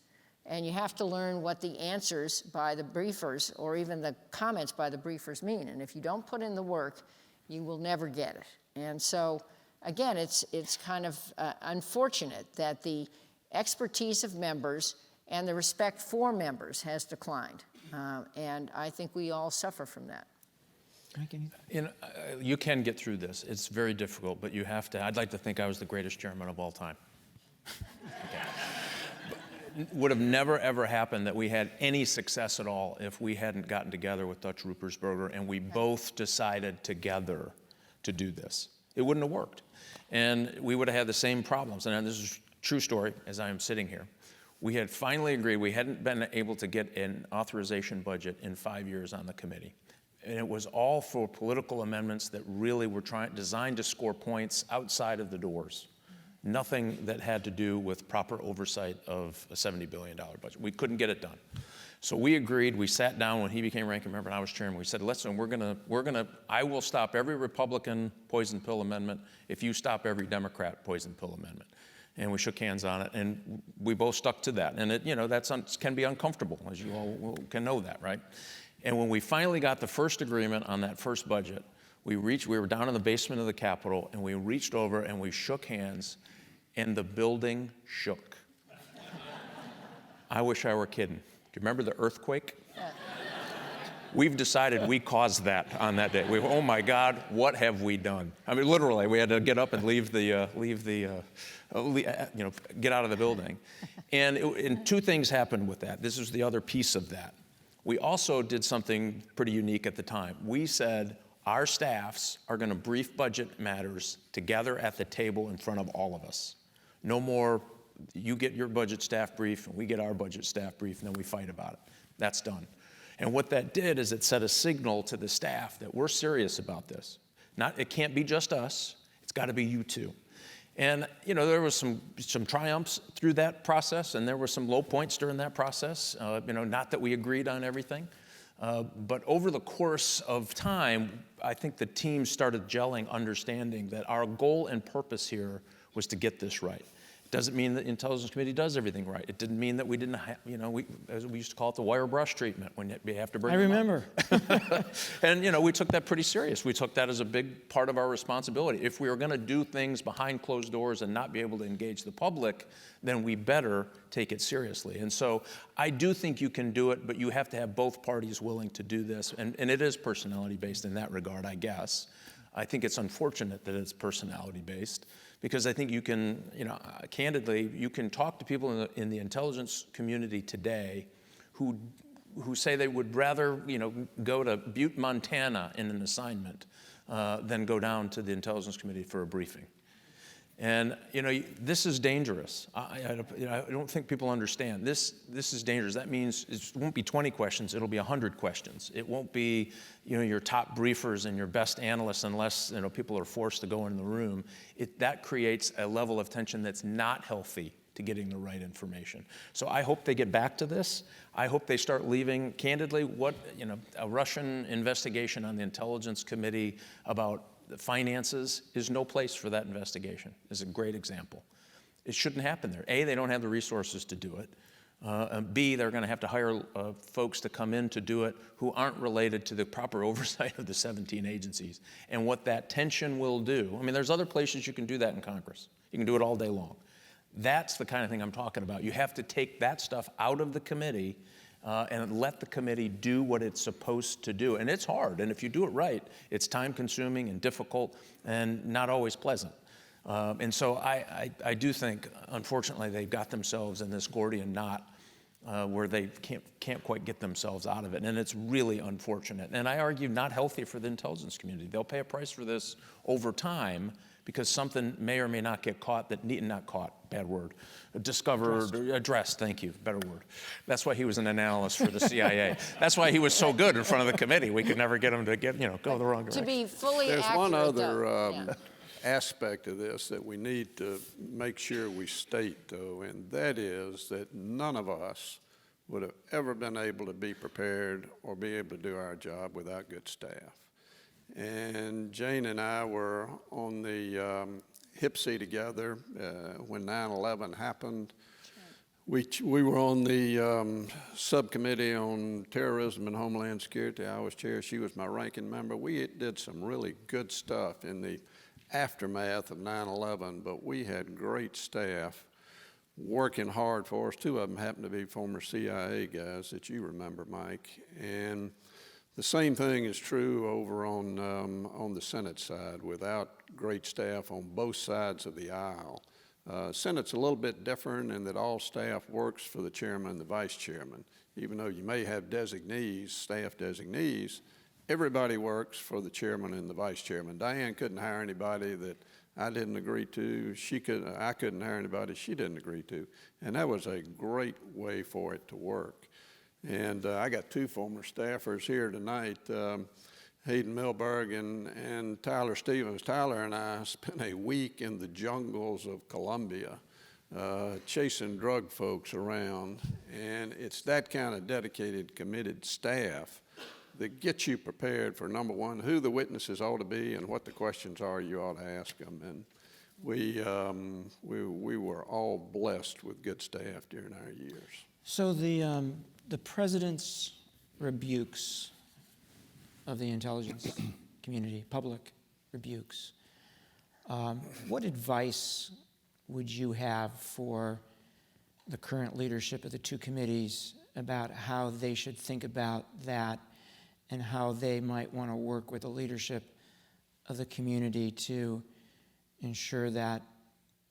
and you have to learn what the answers by the briefers or even the comments by the briefers mean. And if you don't put in the work, you will never get it. And so, again, it's kind of unfortunate that the expertise of members and the respect for members has declined. And I think we all suffer from that. You can get through this. It's very difficult, but you have to. I'd like to think I was the greatest chairman of all time. Would have never, ever happened that we had any success at all if we hadn't gotten together with Dutch Ruppersberger and we both decided together to do this. It wouldn't have worked. And we would have had the same problems. And this is a true story as I am sitting here. We had finally agreed. We hadn't been able to get an authorization budget in 5 years on the committee. And it was all for political amendments that really were designed to score points outside of the doors. Nothing that had to do with proper oversight of a $70 billion budget. We couldn't get it done. So we agreed. We sat down when he became ranking member and I was chairman. We said, listen, I will stop every Republican poison pill amendment if you stop every Democrat poison pill amendment. And we shook hands on it, and we both stuck to that. And that can be uncomfortable, as you all can know that, right? And when we finally got the first agreement on that first budget, we were down in the basement of the Capitol, and we reached over and we shook hands, and the building shook. I wish I were kidding. Do you remember the earthquake? We've decided we caused that on that day. Oh my God, what have we done? I mean, literally, we had to get up and get out of the building. And two things happened with that. This is the other piece of that. We also did something pretty unique at the time. We said our staffs are going to brief budget matters together at the table in front of all of us. No more, you get your budget staff brief and we get our budget staff brief and then we fight about it. That's done. And what that did is it set a signal to the staff that we're serious about this. It can't be just us. It's got to be you too. And there was some triumphs through that process, and there were some low points during that process. Not that we agreed on everything, but over the course of time, I think the team started gelling, understanding that our goal and purpose here was to get this right. It doesn't mean that the Intelligence Committee does everything right. It didn't mean that we didn't as we used to call it, the wire brush treatment, when we have to bring I them remember. up. And, we took that pretty serious. We took that as a big part of our responsibility. If we were going to do things behind closed doors and not be able to engage the public, then we better take it seriously. And so I do think you can do it, but you have to have both parties willing to do this. And it is personality-based in that regard, I guess. I think it's unfortunate that it's personality-based, because I think you can, candidly, you can talk to people in the intelligence community today who say they would rather, go to Butte, Montana in an assignment than go down to the Intelligence Committee for a briefing. And, this is dangerous. I don't think people understand. This is dangerous. That means it won't be 20 questions. It'll be 100 questions. It won't be, your top briefers and your best analysts unless, people are forced to go in the room. That creates a level of tension that's not healthy to getting the right information. So I hope they get back to this. I hope they start leaving, candidly, a Russian investigation on the Intelligence Committee about the finances is no place for that investigation. Is a great example. It shouldn't happen there. A, they don't have the resources to do it. And B, they're going to have to hire folks to come in to do it who aren't related to the proper oversight of the 17 agencies. And what that tension will do, I mean, there's other places you can do that in Congress. You can do it all day long. That's the kind of thing I'm talking about. You have to take that stuff out of the committee and let the committee do what it's supposed to do. And it's hard, and if you do it right, it's time-consuming and difficult and not always pleasant. And so I do think, unfortunately, they've got themselves in this Gordian knot where they can't quite get themselves out of it. And it's really unfortunate. And I argue not healthy for the intelligence community. They'll pay a price for this over time because something may or may not get caught that not caught, bad word, discovered, addressed, thank you, better word. That's why he was an analyst for the CIA. That's why he was so good in front of the committee. We could never get him to go the wrong direction. To be fully There's accurate, one other though, aspect of this that we need to make sure we state, though, and that is that none of us would have ever been able to be prepared or be able to do our job without good staff. And Jane and I were on the HIPC together when 9/11 happened. We were on the subcommittee on terrorism and homeland security. I was chair. She was my ranking member. We did some really good stuff in the aftermath of 9/11, but we had great staff working hard for us. Two of them happened to be former CIA guys that you remember, Mike. And the same thing is true over on the Senate side. Without great staff on both sides of the aisle, Senate's a little bit different in that all staff works for the chairman and the vice chairman. Even though you may have designees, staff designees, everybody works for the chairman and the vice chairman. Diane couldn't hire anybody that I didn't agree to. I couldn't hire anybody she didn't agree to. And that was a great way for it to work. And I got two former staffers here tonight, Hayden Milberg and Tyler Stevens. Tyler and I spent a week in the jungles of Colombia chasing drug folks around. And it's that kind of dedicated, committed staff that gets you prepared for, number one, who the witnesses ought to be and what the questions are you ought to ask them. And we were all blessed with good staff during our years. So the president's rebukes of the intelligence community, public rebukes, what advice would you have for the current leadership of the two committees about how they should think about that and how they might want to work with the leadership of the community to ensure that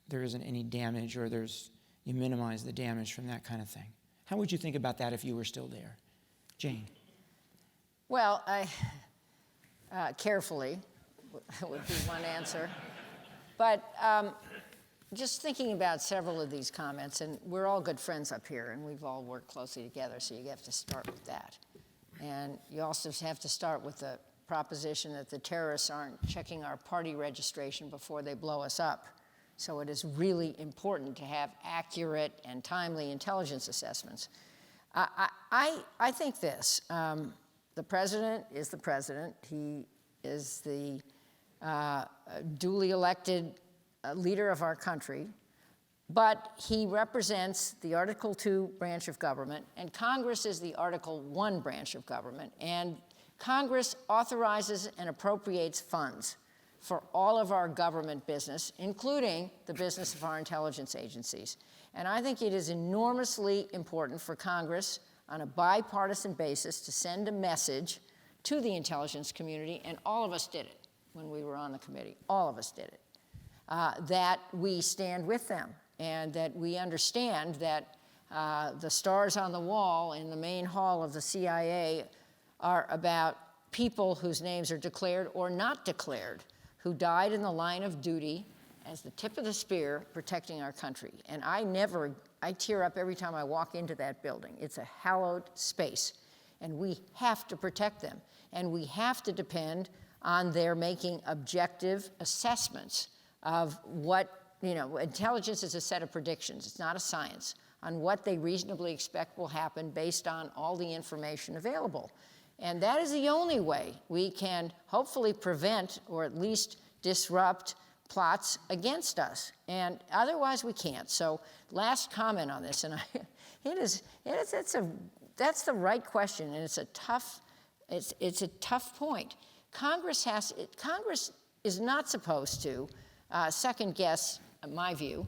there isn't any damage or you minimize the damage from that kind of thing? How would you think about that if you were still there? Jane. Well, carefully would be one answer. But just thinking about several of these comments, and we're all good friends up here, and we've all worked closely together, so you have to start with that. And you also have to start with the proposition that the terrorists aren't checking our party registration before they blow us up. So it is really important to have accurate and timely intelligence assessments. I think this. The president is the president. He is the duly elected leader of our country. But he represents the Article 2 branch of government, and Congress is the Article 1 branch of government. And Congress authorizes and appropriates funds for all of our government business, including the business of our intelligence agencies. And I think it is enormously important for Congress on a bipartisan basis to send a message to the intelligence community, and all of us did it when we were on the committee. All of us did it. That we stand with them and that we understand that the stars on the wall in the main hall of the CIA are about people whose names are declared or not declared, who died in the line of duty as the tip of the spear protecting our country. And I tear up every time I walk into that building. It's a hallowed space, and we have to protect them. And we have to depend on their making objective assessments of what, intelligence is a set of predictions. It's not a science, on what they reasonably expect will happen based on all the information available. And that is the only way we can hopefully prevent or at least disrupt plots against us, and otherwise we can't. So last comment on this, and that's the right question, and it's a tough point. Congress is not supposed to second guess, in my view,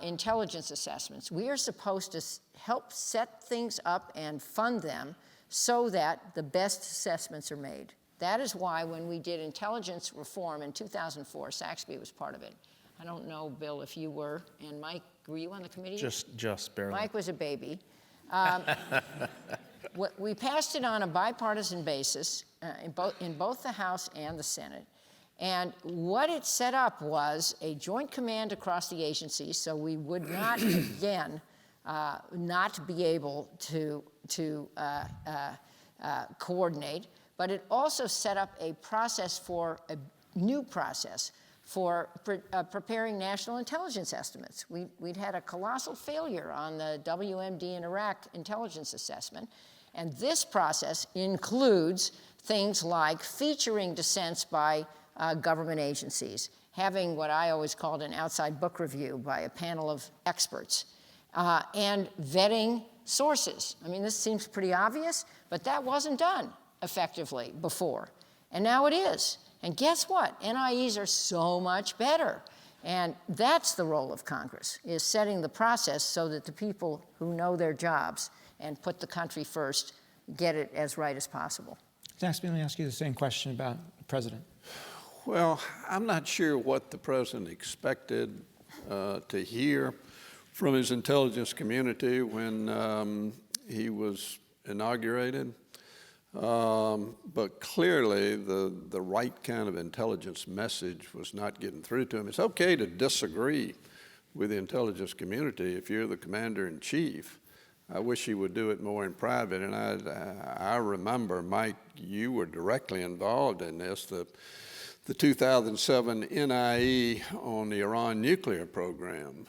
intelligence assessments. We are supposed to help set things up and fund them so that the best assessments are made. That is why when we did intelligence reform in 2004, Saxby was part of it. I don't know, Bill, if you were, and Mike, were you on the committee? Just barely. Mike was a baby. We passed it on a bipartisan basis in both the House and the Senate. And what it set up was a joint command across the agency, so we would not, again, not be able to coordinate. But it also set up a new process for preparing national intelligence estimates. We'd had a colossal failure on the WMD in Iraq intelligence assessment. And this process includes things like featuring dissents by government agencies, having what I always called an outside book review by a panel of experts, and vetting sources. I mean, this seems pretty obvious, but that wasn't done effectively before. And now it is. And guess what? NIEs are so much better. And that's the role of Congress, is setting the process so that the people who know their jobs and put the country first get it as right as possible. Saxby, let me ask you the same question about the president. Well, I'm not sure what the president expected to hear from his intelligence community when he was inaugurated. But clearly the right kind of intelligence message was not getting through to him. It's okay to disagree with the intelligence community if you're the commander-in-chief. I wish he would do it more in private. And I remember, Mike, you were directly involved in this, the 2007 NIE on the Iran nuclear program,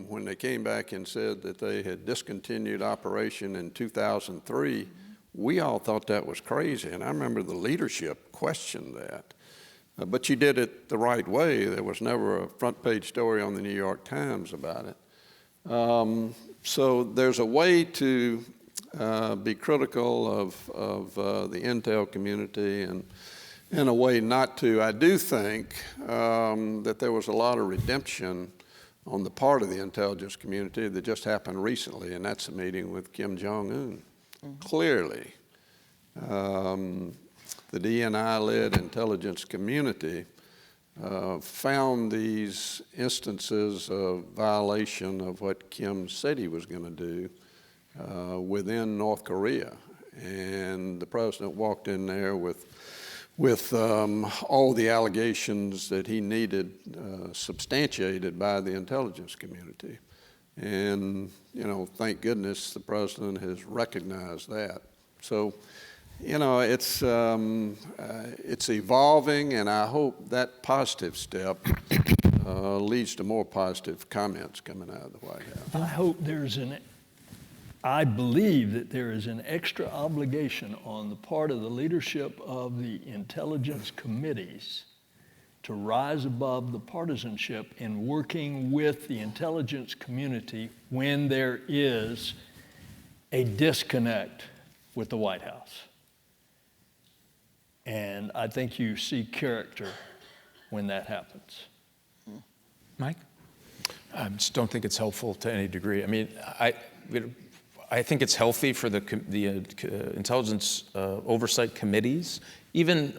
when they came back and said that they had discontinued operation in 2003. We all thought that was crazy, and I remember the leadership questioned that. But you did it the right way. There was never a front page story on the New York Times about it. So there's a way to be critical of the intel community and a way not to. I do think that there was a lot of redemption on the part of the intelligence community that just happened recently, and that's a meeting with Kim Jong-un. Clearly, the DNI-led intelligence community found these instances of violation of what Kim said he was going to do within North Korea. And the president walked in there with all the allegations that he needed substantiated by the intelligence community. And, you know, thank goodness the president has recognized that. So, you know, it's evolving, and I hope that positive step leads to more positive comments coming out of the White House. I believe that there is an extra obligation on the part of the leadership of the intelligence committees to rise above the partisanship in working with the intelligence community when there is a disconnect with the White House. And I think you see character when that happens. Mike? I just don't think it's helpful to any degree. I mean, I think it's healthy for the intelligence oversight committees, even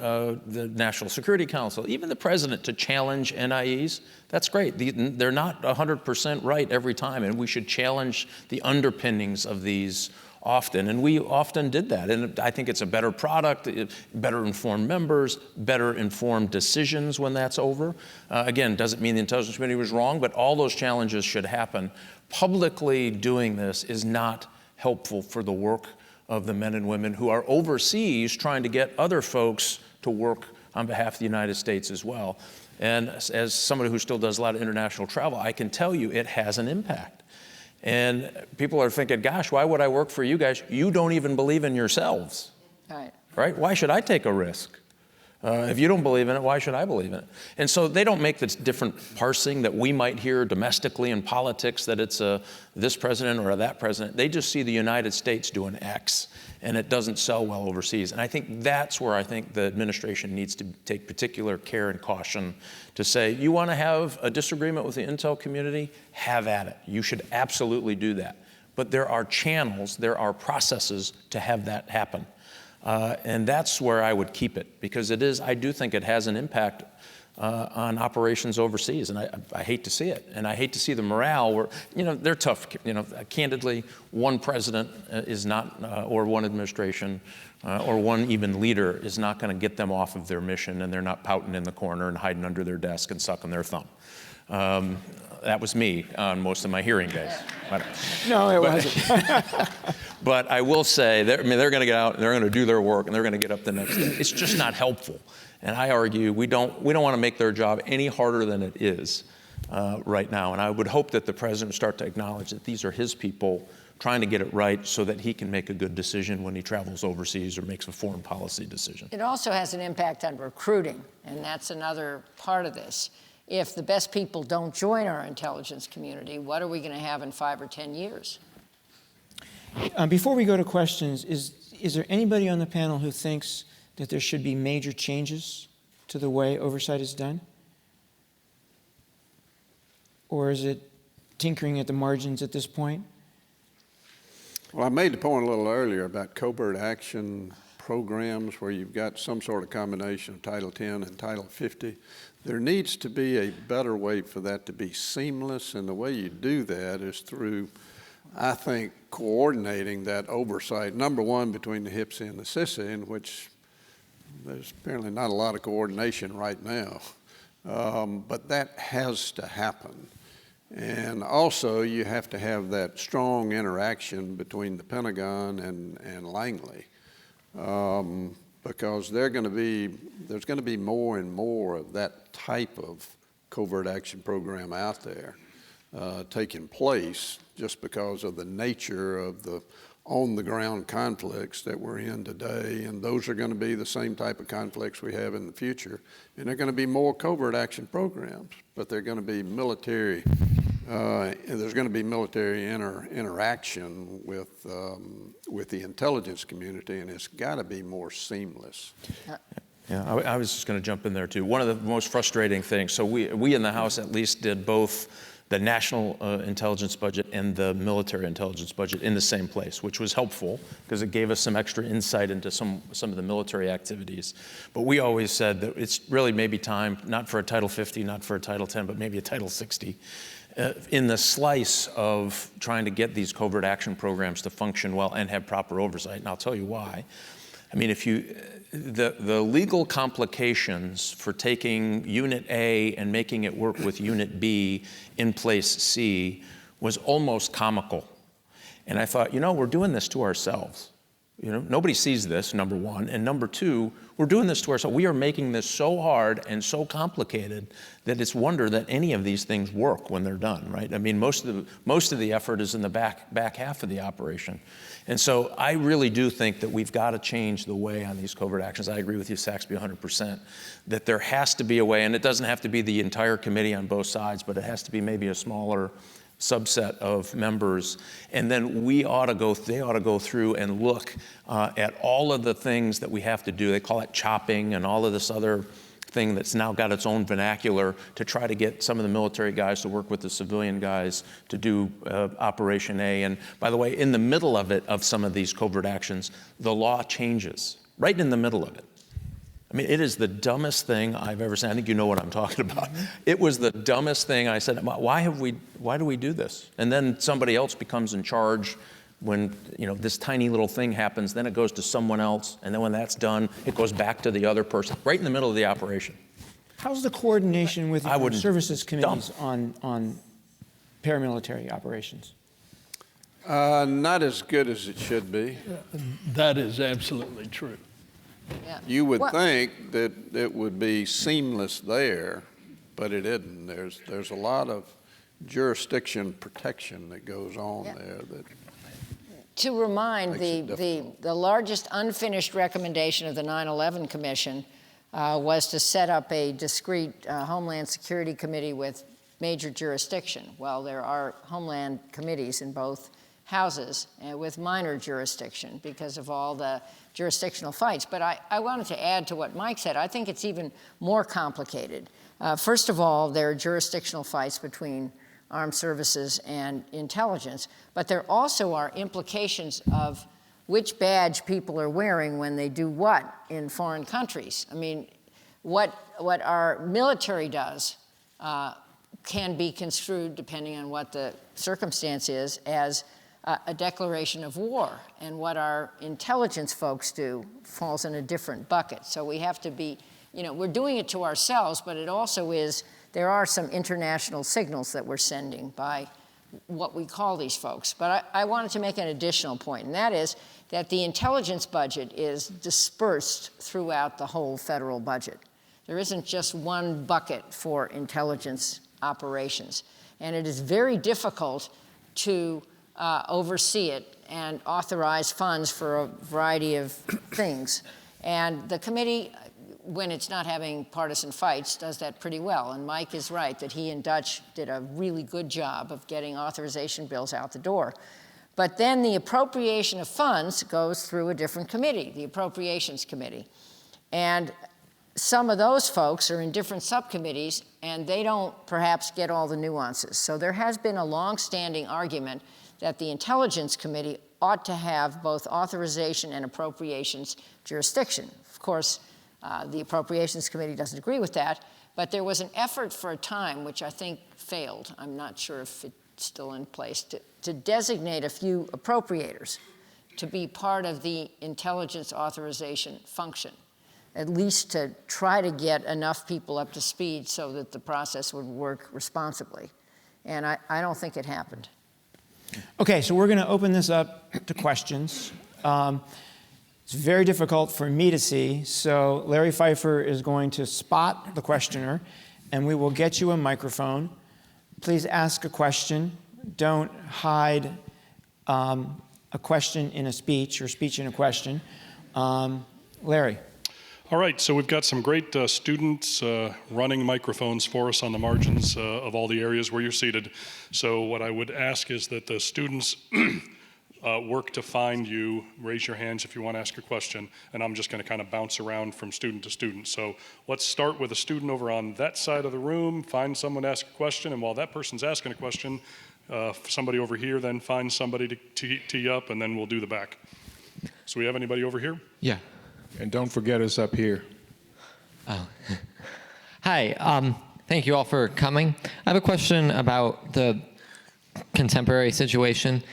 the National Security Council, even the president to challenge NIEs. That's great. They're not 100% right every time, and we should challenge the underpinnings of these often, and we often did that. And I think it's a better product, better informed members, better informed decisions when that's over. Again, doesn't mean the Intelligence Committee was wrong, but all those challenges should happen. Publicly doing this is not helpful for the work of the men and women who are overseas trying to get other folks to work on behalf of the United States as well. And as somebody who still does a lot of international travel, I can tell you it has an impact. And people are thinking, gosh, why would I work for you guys? You don't even believe in yourselves, right? Why should I take a risk? If you don't believe in it, why should I believe in it? And so they don't make this different parsing that we might hear domestically in politics, that it's this president or that president. They just see the United States doing X, and it doesn't sell well overseas. And I think that's where I think the administration needs to take particular care and caution to say, you want to have a disagreement with the intel community? Have at it. You should absolutely do that. But there are channels, there are processes to have that happen. And that's where I would keep it, because I do think it has an impact on operations overseas, and I hate to see it. And I hate to see the morale where, they're tough. Candidly, one president is not, or one administration, or one even leader is not going to get them off of their mission, and they're not pouting in the corner and hiding under their desk and sucking their thumb. That was me on most of my hearing days. No, it wasn't. But I will say, they're going to get out and they're going to do their work and they're going to get up the next day. It's just not helpful. And I argue we don't want to make their job any harder than it is right now. And I would hope that the president would start to acknowledge that these are his people trying to get it right so that he can make a good decision when he travels overseas or makes a foreign policy decision. It also has an impact on recruiting, and that's another part of this. If the best people don't join our intelligence community, what are we going to have in 5 or 10 years? Before we go to questions, is there anybody on the panel who thinks that there should be major changes to the way oversight is done? Or is it tinkering at the margins at this point? Well, I made the point a little earlier about covert action programs where you've got some sort of combination of Title 10 and Title 50. There needs to be a better way for that to be seamless, and the way you do that is through, I think, coordinating that oversight, number one, between the HIPSI and the CISA, in which there's apparently not a lot of coordination right now. But that has to happen. And also, you have to have that strong interaction between the Pentagon and Langley, because there's going to be more and more of that type of covert action program out there taking place, just because of the nature of the on-the-ground conflicts that we're in today, and those are going to be the same type of conflicts we have in the future. And they're going to be more covert action programs, but they're going to be military. There's going to be military interaction with the intelligence community, and it's got to be more seamless. Yeah, I was just going to jump in there too. One of the most frustrating things, so we in the House at least did both the national intelligence budget and the military intelligence budget in the same place, which was helpful because it gave us some extra insight into some of the military activities. But we always said that it's really maybe time, not for a Title 50, not for a Title 10, but maybe a Title 60, in the slice of trying to get these covert action programs to function well and have proper oversight. And I'll tell you why. I mean, the legal complications for taking Unit A and making it work with Unit B in place C was almost comical. And I thought, we're doing this to ourselves. Nobody sees this, number one. And number two, we're doing this to ourselves. We are making this so hard and so complicated that it's wonder that any of these things work when they're done, right? I mean, most of the effort is in the back half of the operation. And so I really do think that we've got to change the way on these covert actions. I agree with you, Saxby, 100%, that there has to be a way, and it doesn't have to be the entire committee on both sides, but it has to be maybe a smaller subset of members. And then they ought to go through and look at all of the things that we have to do. They call it chopping and all of this other thing that's now got its own vernacular to try to get some of the military guys to work with the civilian guys to do Operation A. And by the way, in the middle of it, of some of these covert actions, the law changes, right in the middle of it. I mean, it is the dumbest thing I've ever seen. I think you know what I'm talking about. It was the dumbest thing. I said, why do we do this? And then somebody else becomes in charge when this tiny little thing happens, then it goes to someone else, and then when that's done, it goes back to the other person, right in the middle of the operation. How's the coordination with the services committees on paramilitary operations? Not as good as it should be. That is absolutely true. Yeah. You would think that it would be seamless there, but it isn't. There's a lot of jurisdiction protection that goes on there. To remind, the largest unfinished recommendation of the 9/11 Commission was to set up a discrete Homeland Security Committee with major jurisdiction. Well, there are Homeland committees in both houses with minor jurisdiction because of all the jurisdictional fights. But I wanted to add to what Mike said. I think it's even more complicated. First of all, there are jurisdictional fights between armed services and intelligence, but there also are implications of which badge people are wearing when they do what in foreign countries. I mean, what our military does can be construed, depending on what the circumstance is, as a declaration of war. And what our intelligence folks do falls in a different bucket. So we have to be, we're doing it to ourselves, but it also is, there are some international signals that we're sending by what we call these folks. But I wanted to make an additional point, and that is that the intelligence budget is dispersed throughout the whole federal budget. There isn't just one bucket for intelligence operations. And it is very difficult to oversee it and authorize funds for a variety of things. And the committee, when it's not having partisan fights, does that pretty well. And Mike is right that he and Dutch did a really good job of getting authorization bills out the door. But then the appropriation of funds goes through a different committee, the Appropriations Committee. And some of those folks are in different subcommittees, and they don't perhaps get all the nuances. So there has been a long-standing argument that the Intelligence Committee ought to have both authorization and appropriations jurisdiction. Of course, the Appropriations Committee doesn't agree with that, but there was an effort for a time, which I think failed. I'm not sure if it's still in place, to designate a few appropriators to be part of the intelligence authorization function, at least to try to get enough people up to speed so that the process would work responsibly. And I don't think it happened. Okay, so we're going to open this up to questions. It's very difficult for me to see, so Larry Pfeiffer is going to spot the questioner, and we will get you a microphone. Please ask a question. Don't hide a question in a speech or speech in a question. Larry. All right, so we've got some great students running microphones for us on the margins of all the areas where you're seated. So what I would ask is that the students work to find you. Raise your hands if you want to ask a question, and I'm just going to kind of bounce around from student to student. So let's start with a student over on that side of the room, find someone to ask a question, and while that person's asking a question, somebody over here then finds somebody to tee up, and then we'll do the back. So we have anybody over here? Yeah. And don't forget us up here. Oh. Hi, thank you all for coming. I have a question about the contemporary situation.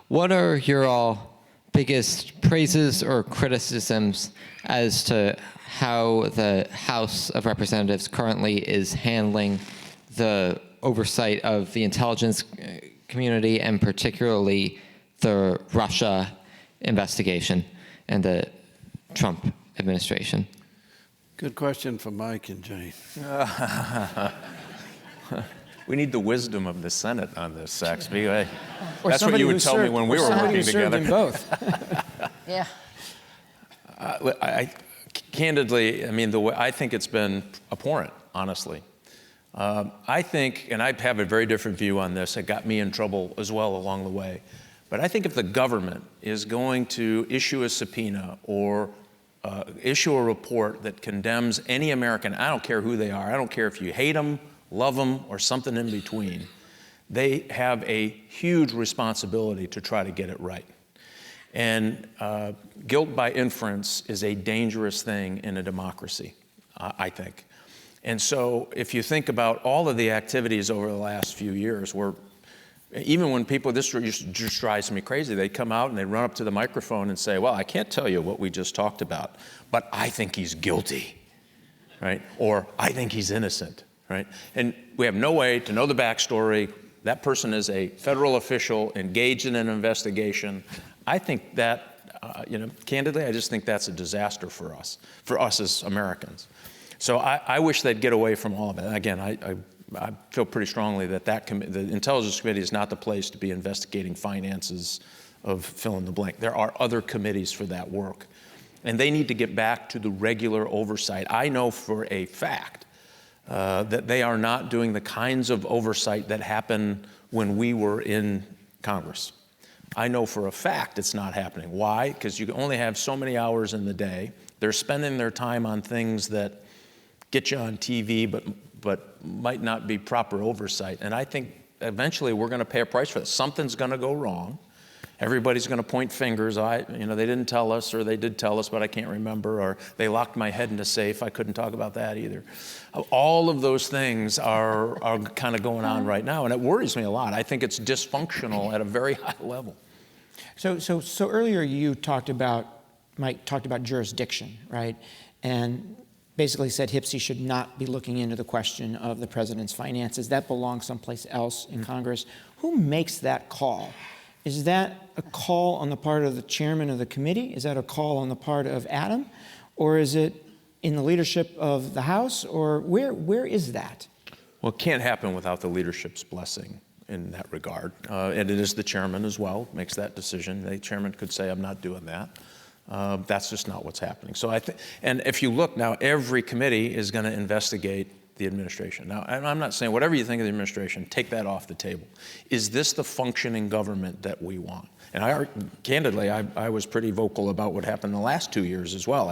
What are your all biggest praises or criticisms as to how the House of Representatives currently is handling the oversight of the intelligence community, and particularly the Russia investigation and the Trump administration? Good question for Mike and Jane. We need the wisdom of the Senate on this, Saxby. Or That's what you would tell me when we were working together. In both. Yeah. Candidly, I mean, the way I think it's been abhorrent, honestly. I think, and I have a very different view on this, it got me in trouble as well along the way. But I think if the government is going to issue a subpoena or issue a report that condemns any American, I don't care who they are, I don't care if you hate them, love them, or something in between, they have a huge responsibility to try to get it right. And guilt by inference is a dangerous thing in a democracy, I think. And so if you think about all of the activities over the last few years, where even when people, this just drives me crazy, they come out and they run up to the microphone and say, well, I can't tell you what we just talked about, but I think he's guilty, right? Or I think he's innocent, right? And we have no way to know the backstory. That person is a federal official engaged in an investigation. I think that, candidly, I just think that's a disaster for us as Americans. So I wish they'd get away from all of it. Again, I feel pretty strongly that the Intelligence Committee is not the place to be investigating finances of fill in the blank. There are other committees for that work. And they need to get back to the regular oversight. I know for a fact that they are not doing the kinds of oversight that happened when we were in Congress. I know for a fact it's not happening. Why? Because you only have so many hours in the day. They're spending their time on things that get you on TV, but might not be proper oversight. And I think eventually we're going to pay a price for this. Something's going to go wrong. Everybody's going to point fingers. They didn't tell us, or they did tell us, but I can't remember, or they locked my head in a safe. I couldn't talk about that either. All of those things are kind of going on right now, and it worries me a lot. I think it's dysfunctional at a very high level. So earlier Mike talked about jurisdiction, right? And basically said HPSCI should not be looking into the question of the president's finances. That belongs someplace else in Congress. Who makes that call? Is that a call on the part of the chairman of the committee? Is that a call on the part of Adam? Or is it in the leadership of the House? Or where is that? Well, it can't happen without the leadership's blessing in that regard. And it is the chairman as well makes that decision. The chairman could say, I'm not doing that. That's just not what's happening. So and if you look now, every committee is going to investigate the administration. Now, I'm not saying whatever you think of the administration, take that off the table. Is this the functioning government that we want? And candidly, I was pretty vocal about what happened in the last 2 years as well.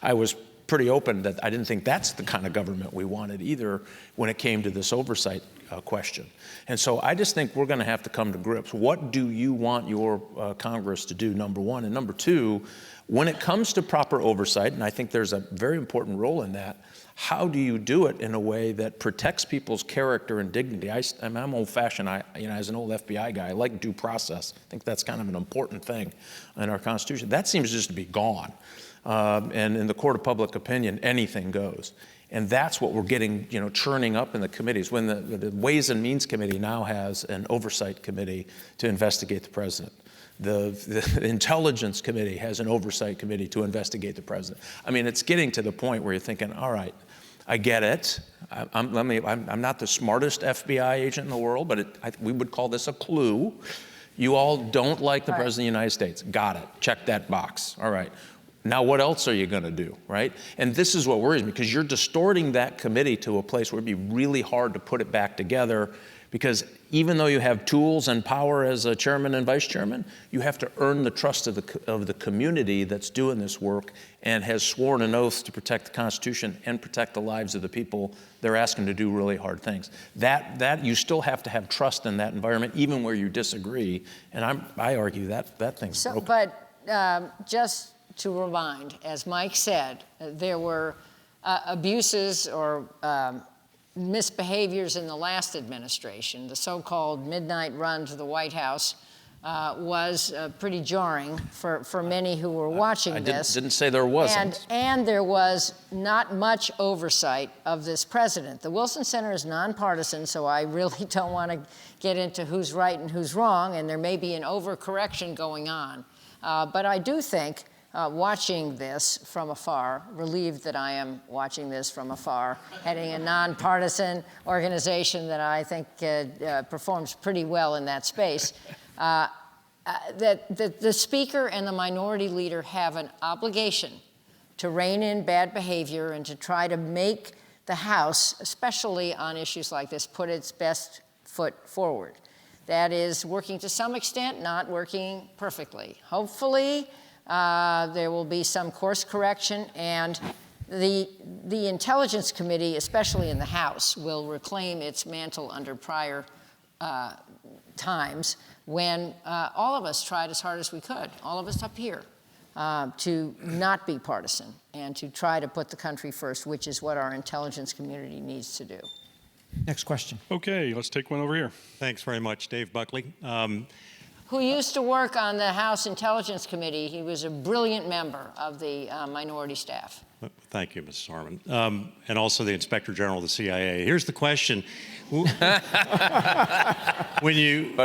I was pretty open that I didn't think that's the kind of government we wanted either when it came to this oversight question. And so I just think we're going to have to come to grips. What do you want your Congress to do, number one? And number two, when it comes to proper oversight, and I think there's a very important role in that, how do you do it in a way that protects people's character and dignity? I'm old-fashioned. As an old FBI guy, I like due process. I think that's kind of an important thing in our Constitution. That seems just to be gone. And in the court of public opinion, anything goes. And that's what we're getting, churning up in the committees. When the Ways and Means Committee now has an oversight committee to investigate the president. The Intelligence Committee has an oversight committee to investigate the president. I mean, it's getting to the point where you're thinking, all right, I get it. I'm not the smartest FBI agent in the world, but we would call this a clue. You all don't like the President of the United States. Got it. Check that box. All right. Now, what else are you going to do, right? And this is what worries me, because you're distorting that committee to a place where it'd be really hard to put it back together, because even though you have tools and power as a chairman and vice chairman, you have to earn the trust of the community that's doing this work and has sworn an oath to protect the Constitution and protect the lives of the people they're asking to do really hard things. That you still have to have trust in that environment, even where you disagree. And I argue that thing's broken. But just to remind, as Mike said, there were abuses or misbehaviors in the last administration. The so-called midnight run to the White House was pretty jarring for many who were watching this. Didn't say there wasn't. And there was not much oversight of this president. The Wilson Center is nonpartisan, so I really don't want to get into who's right and who's wrong, and there may be an overcorrection going on. But I do think watching this from afar, relieved that I am watching this from afar, heading a nonpartisan organization that I think performs pretty well in that space, that the Speaker and the Minority Leader have an obligation to rein in bad behavior and to try to make the House, especially on issues like this, put its best foot forward. That is working to some extent, not working perfectly. Hopefully, there will be some course correction, and the Intelligence Committee, especially in the House, will reclaim its mantle under prior times when all of us tried as hard as we could, all of us up here, to not be partisan and to try to put the country first, which is what our intelligence community needs to do. Next question. Okay, let's take one over here. Thanks very much, Dave Buckley. Who used to work on the House Intelligence Committee. He was a brilliant member of the minority staff. Thank you, Mrs. Harman. And also the Inspector General of the CIA. Here's the question. But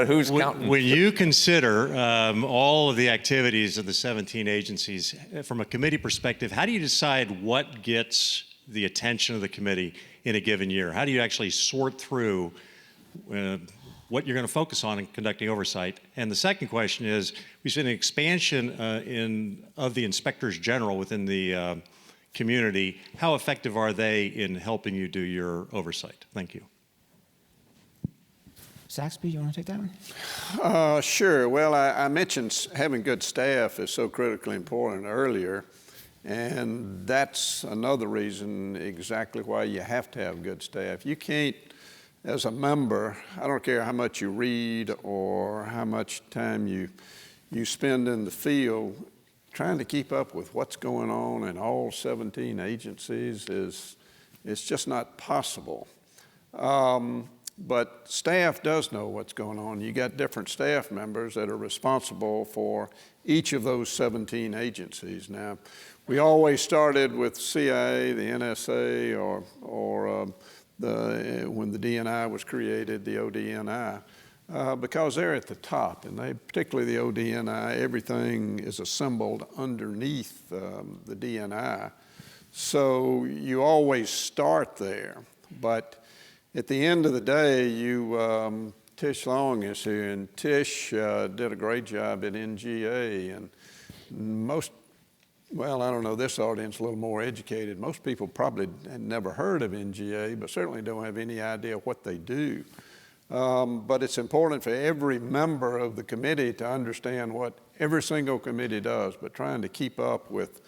who's counting? When you consider all of the activities of the 17 agencies, from a committee perspective, how do you decide what gets the attention of the committee in a given year? How do you actually sort through what you're going to focus on in conducting oversight. And the second question is, we've seen an expansion of the inspectors general within the community. How effective are they in helping you do your oversight? Thank you. Saxby, you want to take that one? Sure. Well, I mentioned having good staff is so critically important earlier, and that's another reason exactly why you have to have good staff. You can't, as a member, I don't care how much you read or how much time you spend in the field, trying to keep up with what's going on in all 17 agencies is just not possible. But staff does know what's going on. You got different staff members that are responsible for each of those 17 agencies. Now, we always started with CIA, the NSA, or when the DNI was created, the ODNI, because they're at the top, and particularly the ODNI, everything is assembled underneath the DNI. So you always start there, but at the end of the day, Tish Long is here, and Tish did a great job at NGA, and well, I don't know, this audience is a little more educated. Most people probably had never heard of NGA, but certainly don't have any idea what they do. But it's important for every member of the committee to understand what every single committee does, but trying to keep up with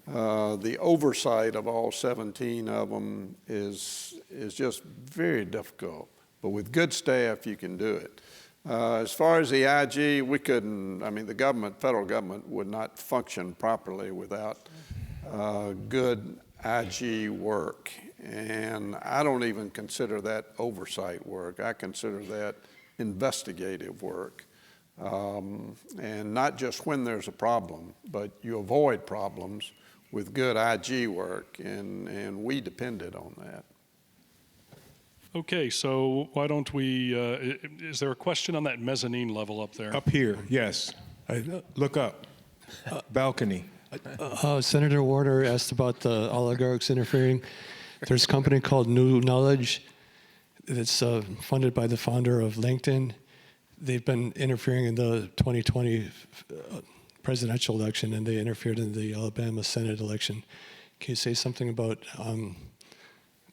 the oversight of all 17 of them is just very difficult. But with good staff, you can do it. As far as the IG, we couldn't, I mean, the government, federal government would not function properly without good IG work. And I don't even consider that oversight work. I consider that investigative work. And not just when there's a problem, but you avoid problems with good IG work, and we depended on that. Okay, so why don't we, is there a question on that mezzanine level up there? Up here, yes. Look up. Balcony. Senator Warner asked about the oligarchs interfering. There's a company called New Knowledge that's funded by the founder of LinkedIn. They've been interfering in the 2020 presidential election, and they interfered in the Alabama Senate election. Can you say something about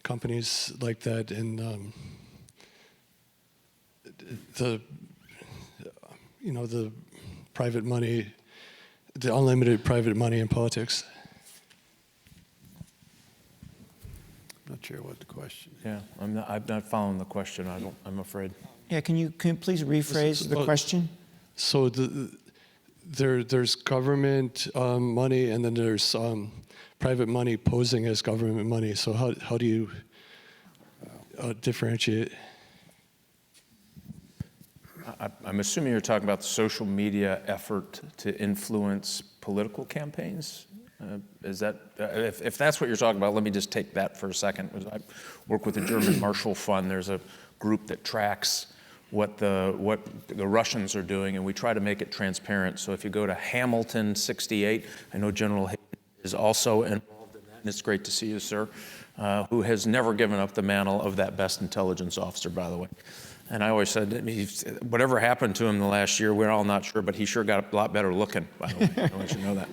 companies like that and the private money, the unlimited private money in politics? Not sure what the question is. Yeah, I'm not following the question. I'm afraid. Yeah, can you please rephrase the question? So there's government money, and then there's private money posing as government money. So how do you differentiate? I'm assuming you're talking about the social media effort to influence political campaigns. Is that, if that's what you're talking about, let me just take that for a second. I work with the German Marshall Fund. There's a group that tracks what the Russians are doing, and we try to make it transparent. So if you go to Hamilton 68, I know General Hayden is also involved in that, and it's great to see you, sir, who has never given up the mantle of that best intelligence officer, by the way. And I always said, whatever happened to him in the last year, we're all not sure, but he sure got a lot better looking, by the way. I want you to know that.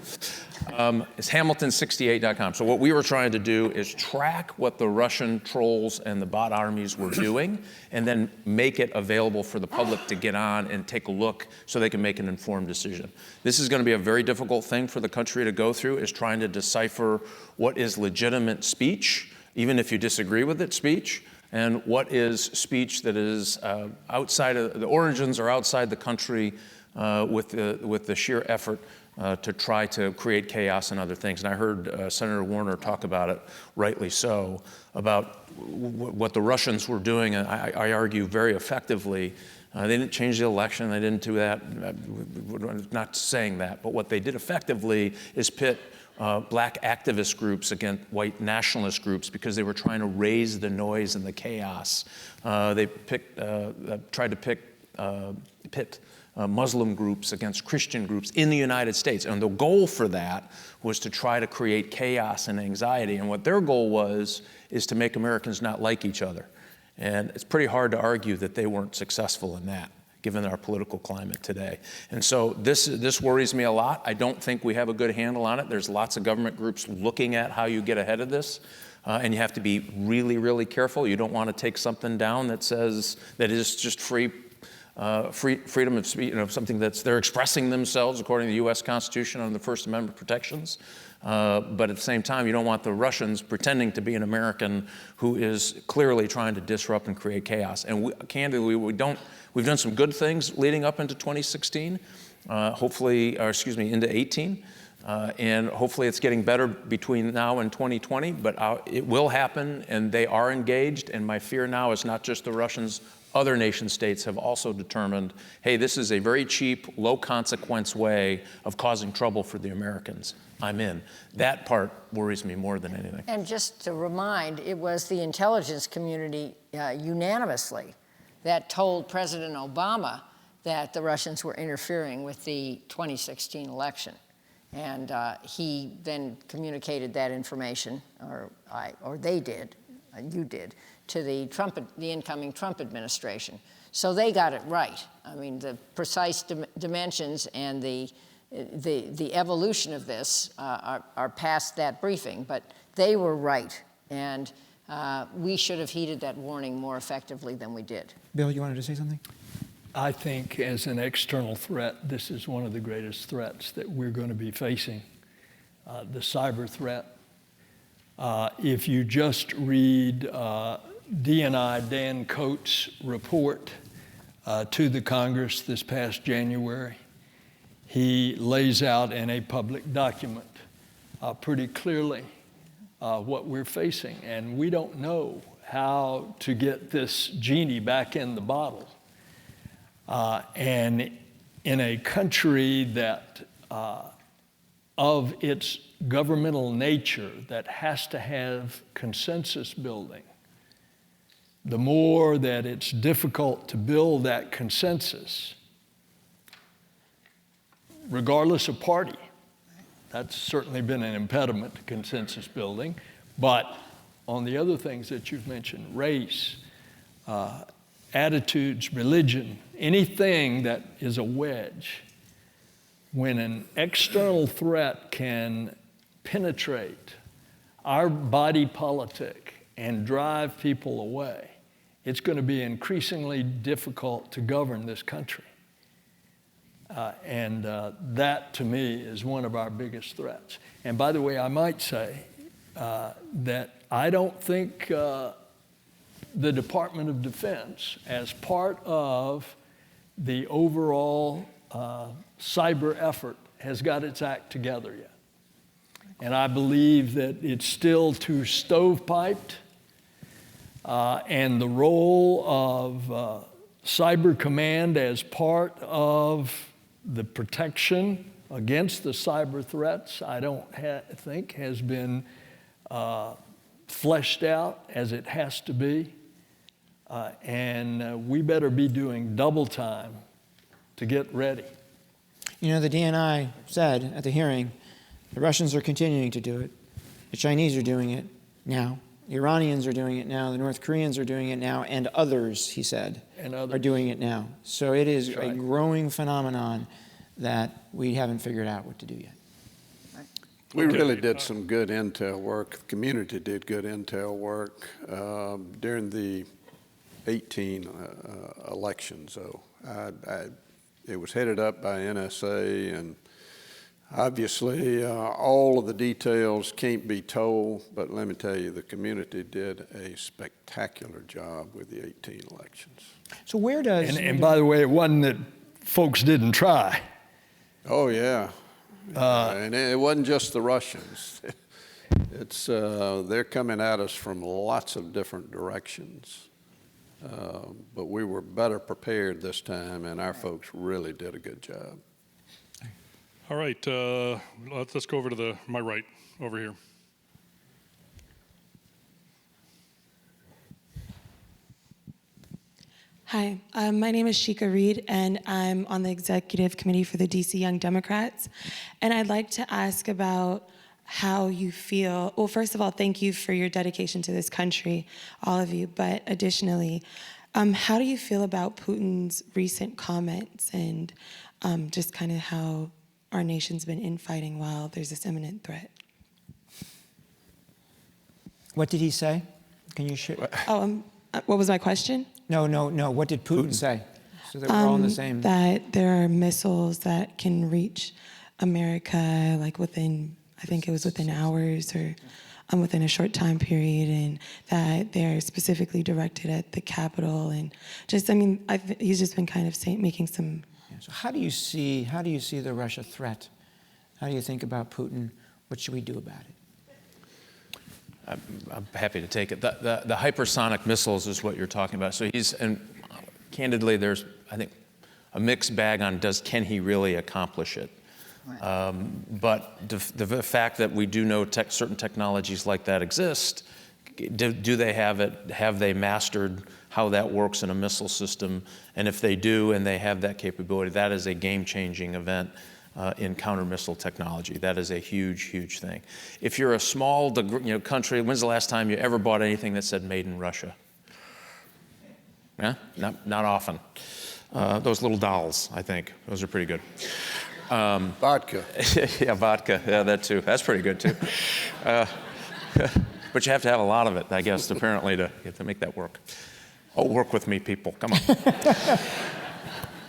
It's Hamilton68.com. So what we were trying to do is track what the Russian trolls and the bot armies were doing, and then make it available for the public to get on and take a look so they can make an informed decision. This is going to be a very difficult thing for the country to go through, is trying to decipher what is legitimate speech, even if you disagree with it, speech, and what is speech that is outside of, the origins are outside the country with the sheer effort to try to create chaos and other things. And I heard Senator Warner talk about it, rightly so, about what the Russians were doing, and I argue very effectively. They didn't change the election, they didn't do that, we're not saying that, but what they did effectively is pit black activist groups against white nationalist groups because they were trying to raise the noise and the chaos. They tried to pit Muslim groups against Christian groups in the United States. And the goal for that was to try to create chaos and anxiety. And what their goal was is to make Americans not like each other. And it's pretty hard to argue that they weren't successful in that, given our political climate today. And so this worries me a lot. I don't think we have a good handle on it. There's lots of government groups looking at how you get ahead of this. And you have to be really, really careful. You don't want to take something down that says that is just freedom of speech, something that's they're expressing themselves according to the U.S. Constitution on the First Amendment protections. But at the same time, you don't want the Russians pretending to be an American who is clearly trying to disrupt and create chaos. And candidly, we've done some good things leading up into 2016, into 18. And hopefully it's getting better between now and 2020, but it will happen, and they are engaged. And my fear now is not just the Russians. Other nation states have also determined, hey, this is a very cheap, low-consequence way of causing trouble for the Americans. I'm in. That part worries me more than anything. And just to remind, it was the intelligence community unanimously that told President Obama that the Russians were interfering with the 2016 election. And he then communicated that information, or they did, you did, to the incoming Trump administration. So they got it right. I mean, the precise dimensions and the evolution of this are past that briefing, but they were right. And we should have heeded that warning more effectively than we did. Bill, you wanted to say something? I think as an external threat, this is one of the greatest threats that we're going to be facing, the cyber threat. If you just read DNI Dan Coates' report to the Congress this past January, he lays out in a public document pretty clearly what we're facing. And we don't know how to get this genie back in the bottle. And in a country that, of its governmental nature, that has to have consensus building, the more that it's difficult to build that consensus, regardless of party. That's certainly been an impediment to consensus building. But on the other things that you've mentioned, race, attitudes, religion, anything that is a wedge, when an external threat can penetrate our body politic and drive people away, it's going to be increasingly difficult to govern this country. And that, to me, is one of our biggest threats. And by the way, I might say that I don't think the Department of Defense, as part of the overall cyber effort, has got its act together yet. And I believe that it's still too stovepiped, and the role of Cyber Command as part of the protection against the cyber threats, I don't think has been fleshed out as it has to be. And we better be doing double time to get ready. You know, the DNI said at the hearing, the Russians are continuing to do it. The Chinese are doing it now. The Iranians are doing it now. The North Koreans are doing it now. And others, he said, are doing it now. So it is a growing phenomenon that we haven't figured out what to do yet. We really did some good intel work. The community did good intel work during the 18 elections, though. It was headed up by NSA, and obviously all of the details can't be told, but let me tell you, the community did a spectacular job with the 18 elections. So where does... And by the way, it wasn't that folks didn't try. Oh, yeah. And it wasn't just the Russians. It's they're coming at us from lots of different directions. But we were better prepared this time, and our folks really did a good job. All right, let's go over to my right, over here. Hi, my name is Shika Reed, and I'm on the executive committee for the DC Young Democrats. And I'd like to ask about how you feel. Well, first of all, thank you for your dedication to this country, all of you. But additionally, how do you feel about Putin's recent comments and just kind of how our nation's been infighting while there's this imminent threat? What did he say? Can you share? Oh, what was my question? No. What did Putin say? So that we're all in the same. That there are missiles that can reach America, like within, I think it was within hours or within a short time period, and that they're specifically directed at the Capitol. And just, I mean, he's just been kind of making some. So how do you see the Russia threat? How do you think about Putin? What should we do about it? I'm happy to take it. The hypersonic missiles is what you're talking about. So and candidly, there's, I think, a mixed bag on can he really accomplish it. Right. But the fact that we do know certain technologies like that exist, do they have it? Have they mastered how that works in a missile system? And if they do and they have that capability, that is a game-changing event in counter-missile technology. That is a huge, huge thing. If you're a small country, when's the last time you ever bought anything that said made in Russia? Yeah? Not often. Those little dolls, I think. Those are pretty good. Vodka. Yeah, vodka. Yeah, that too. That's pretty good too. But you have to have a lot of it, I guess, apparently, to make that work. Oh, work with me, people. Come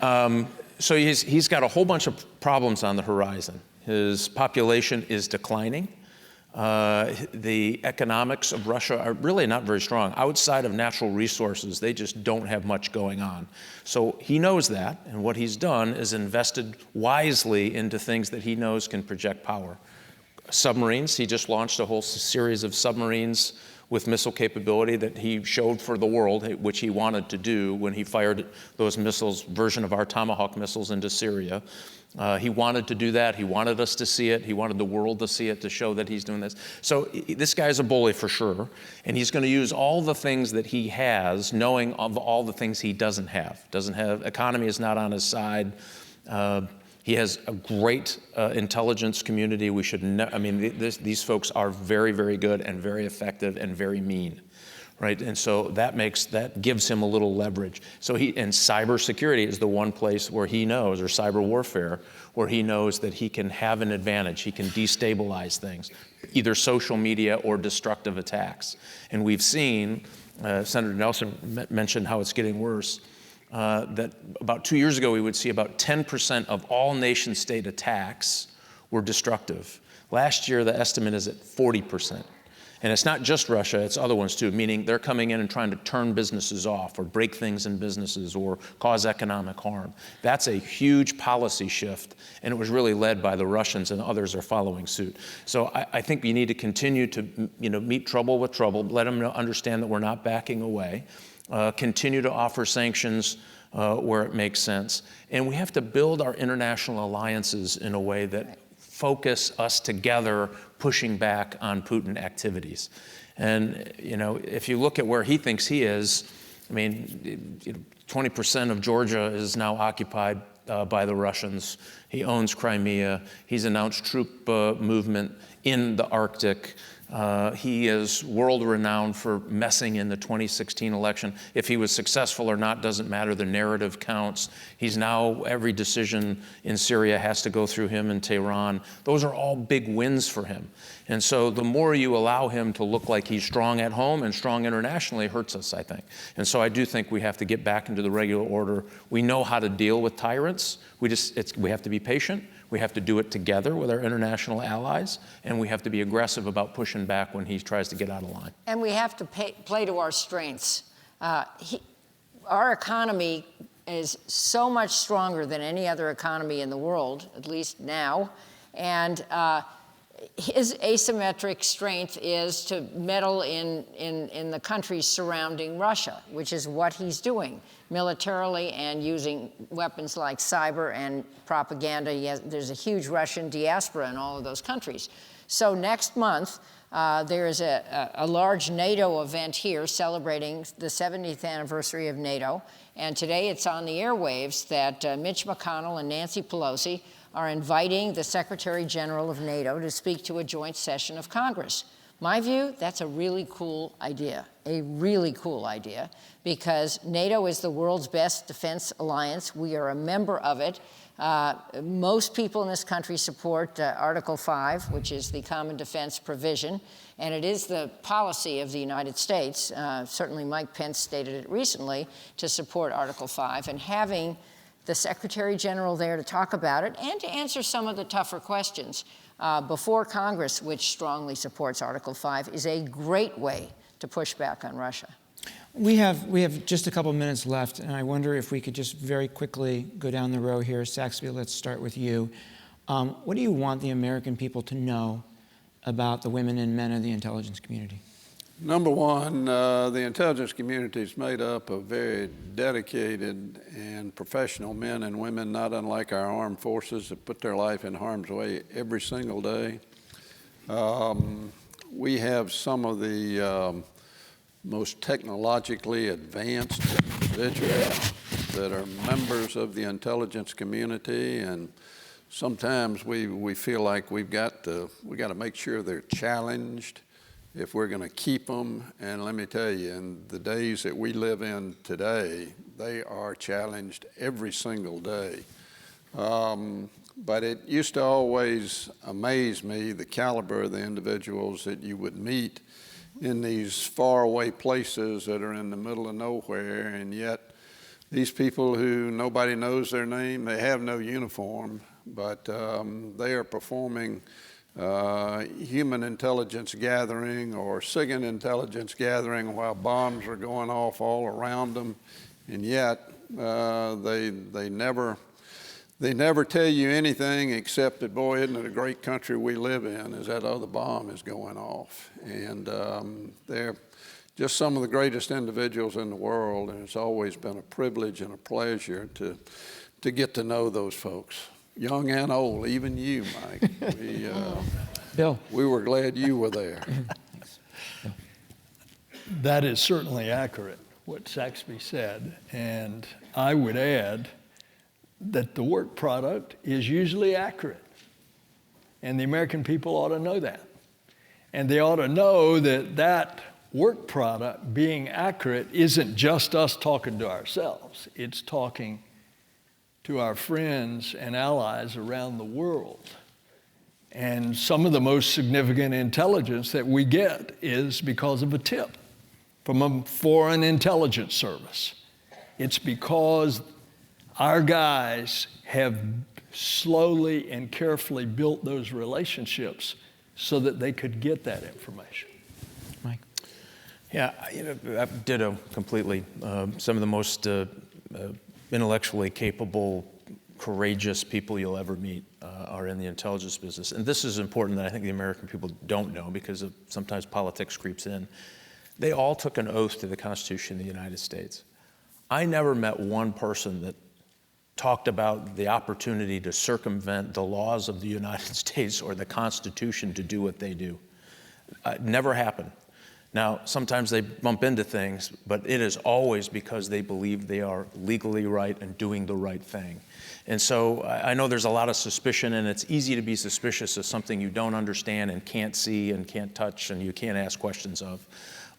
on. So he's got a whole bunch of problems on the horizon. His population is declining. The economics of Russia are really not very strong. Outside of natural resources, they just don't have much going on. So he knows that, and what he's done is invested wisely into things that he knows can project power. Submarines, he just launched a whole series of submarines with missile capability that he showed for the world, which he wanted to do when he fired those missiles, version of our Tomahawk missiles, into Syria. He wanted to do that. He wanted us to see it. He wanted the world to see it, to show that he's doing this. So this guy's a bully for sure, and he's going to use all the things that he has, knowing of all the things he doesn't have. Economy is not on his side. He has a great intelligence community. We should these folks are very, very good and very effective and very mean, right? And so that gives him a little leverage. So and cybersecurity is the one place where he knows, or cyber warfare, where he knows that he can have an advantage. He can destabilize things, either social media or destructive attacks. And we've seen, Senator Nelson mentioned how it's getting worse. That about 2 years ago, we would see about 10% of all nation-state attacks were destructive. Last year, the estimate is at 40%. And it's not just Russia, it's other ones too, meaning they're coming in and trying to turn businesses off or break things in businesses or cause economic harm. That's a huge policy shift, and it was really led by the Russians, and others are following suit. So I think we need to continue to meet trouble with trouble, let them understand that we're not backing away. Continue to offer sanctions where it makes sense. And we have to build our international alliances in a way that focus us together pushing back on Putin activities. And, if you look at where he thinks he is, 20% of Georgia is now occupied by the Russians. He owns Crimea. He's announced troop movement in the Arctic. He is world-renowned for messing in the 2016 election. If he was successful or not doesn't matter. The narrative counts. Every decision in Syria has to go through him in Tehran. Those are all big wins for him. And so the more you allow him to look like he's strong at home and strong internationally, hurts us, I think. And so I do think we have to get back into the regular order. We know how to deal with tyrants. We have to be patient. We have to do it together with our international allies, and we have to be aggressive about pushing back when he tries to get out of line. And we have to play to our strengths. Our economy is so much stronger than any other economy in the world, at least now, and his asymmetric strength is to meddle in the countries surrounding Russia, which is what he's doing militarily and using weapons like cyber and propaganda. There's a huge Russian diaspora in all of those countries. So next month, there is a large NATO event here celebrating the 70th anniversary of NATO. And today it's on the airwaves that Mitch McConnell and Nancy Pelosi are inviting the Secretary General of NATO to speak to a joint session of Congress. My view, that's a really cool idea, because NATO is the world's best defense alliance. We are a member of it. Most people in this country support Article 5, which is the common defense provision, and it is the policy of the United States, certainly Mike Pence stated it recently, to support Article 5, and having the Secretary General there to talk about it and to answer some of the tougher questions before Congress, which strongly supports Article 5, is a great way to push back on Russia. We have just a couple minutes left, and I wonder if we could just very quickly go down the row here. Saxby, let's start with you. What do you want the American people to know about the women and men of the intelligence community? Number one, the intelligence community is made up of very dedicated and professional men and women, not unlike our armed forces, that put their life in harm's way every single day. We have some of the most technologically advanced individuals that are members of the intelligence community, and sometimes we feel like we got to make sure they're challenged if we're going to keep them. And let me tell you, in the days that we live in today, they are challenged every single day. But it used to always amaze me the caliber of the individuals that you would meet in these faraway places that are in the middle of nowhere, and yet these people who nobody knows their name, they have no uniform, but they are performing human intelligence gathering or SIGINT intelligence gathering while bombs are going off all around them, and yet they never tell you anything except that, boy, isn't it a great country we live in, as that other bomb is going off. And they're just some of the greatest individuals in the world, and it's always been a privilege and a pleasure to get to know those folks, young and old, even you, Mike. Bill. We were glad you were there. That is certainly accurate, what Saxby said, and I would add that the work product is usually accurate. And the American people ought to know that. And they ought to know that that work product being accurate isn't just us talking to ourselves. It's talking to our friends and allies around the world. And some of the most significant intelligence that we get is because of a tip from a foreign intelligence service. It's because our guys have slowly and carefully built those relationships so that they could get that information. Mike? Yeah, I ditto completely. Some of the most intellectually capable, courageous people you'll ever meet are in the intelligence business. And this is important that I think the American people don't know, because sometimes politics creeps in. They all took an oath to the Constitution of the United States. I never met one person that talked about the opportunity to circumvent the laws of the United States or the Constitution to do what they do. Never happened. Now, sometimes they bump into things, but it is always because they believe they are legally right and doing the right thing. And so I know there's a lot of suspicion, and it's easy to be suspicious of something you don't understand and can't see and can't touch and you can't ask questions of.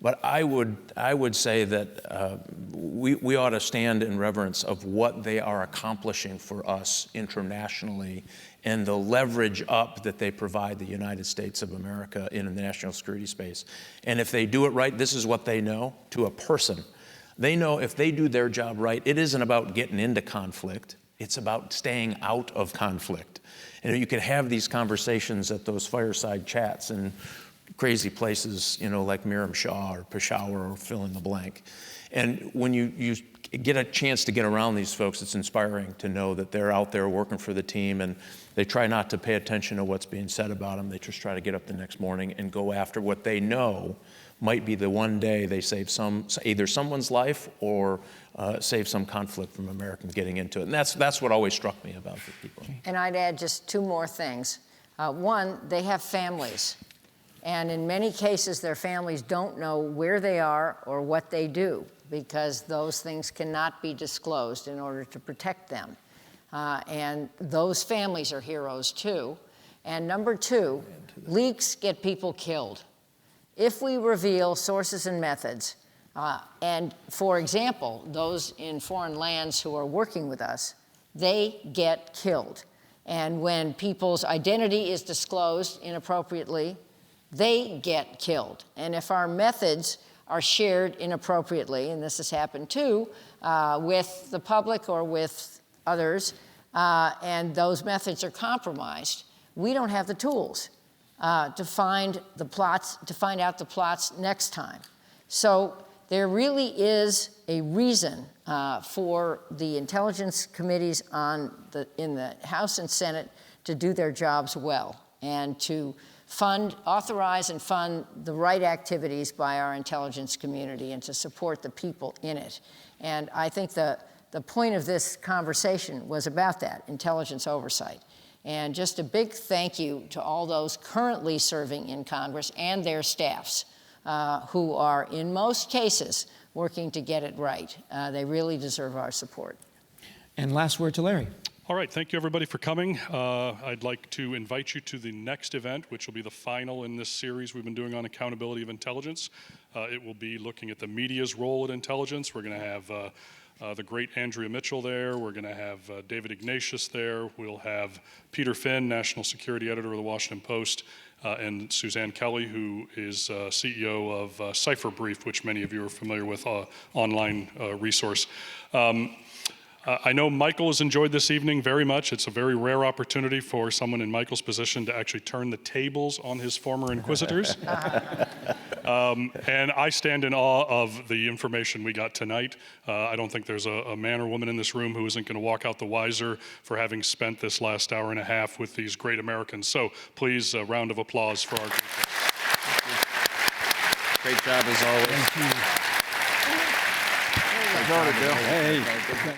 But I would say that we ought to stand in reverence of what they are accomplishing for us internationally and the leverage up that they provide the United States of America in the national security space. And if they do it right, this is what they know to a person. They know if they do their job right, it isn't about getting into conflict. It's about staying out of conflict. And you can have these conversations at those fireside chats and crazy places, like Miram Shah or Peshawar or fill in the blank. And when you get a chance to get around these folks, it's inspiring to know that they're out there working for the team, and they try not to pay attention to what's being said about them. They just try to get up the next morning and go after what they know might be the one day they save either someone's life or save some conflict from Americans getting into it. And that's what always struck me about the people. And I'd add just two more things. One, they have families. And in many cases, their families don't know where they are or what they do, because those things cannot be disclosed in order to protect them. And those families are heroes too. And number two, leaks get people killed. If we reveal sources and methods, and for example, those in foreign lands who are working with us, they get killed. And when people's identity is disclosed inappropriately, they get killed. And if our methods are shared inappropriately, and this has happened too, with the public or with others, and those methods are compromised, we don't have the tools to find out the plots next time. So there really is a reason for the intelligence committees in the House and Senate to do their jobs well and to authorize and fund the right activities by our intelligence community and to support the people in it. And I think the point of this conversation was about that, intelligence oversight. And just a big thank you to all those currently serving in Congress and their staffs who are, in most cases, working to get it right. They really deserve our support. And last word to Larry. All right, thank you everybody for coming. I'd like to invite you to the next event, which will be the final in this series we've been doing on accountability of intelligence. It will be looking at the media's role in intelligence. We're going to have the great Andrea Mitchell there. We're going to have David Ignatius there. We'll have Peter Finn, National Security Editor of the Washington Post, and Suzanne Kelly, who is CEO of Cipher Brief, which many of you are familiar with, online resource. I know Michael has enjoyed this evening very much. It's a very rare opportunity for someone in Michael's position to actually turn the tables on his former inquisitors. And I stand in awe of the information we got tonight. I don't think there's a man or woman in this room who isn't going to walk out the wiser for having spent this last hour and a half with these great Americans. So please, a round of applause for our group. Great job as always. Thank you. Bill. Hey.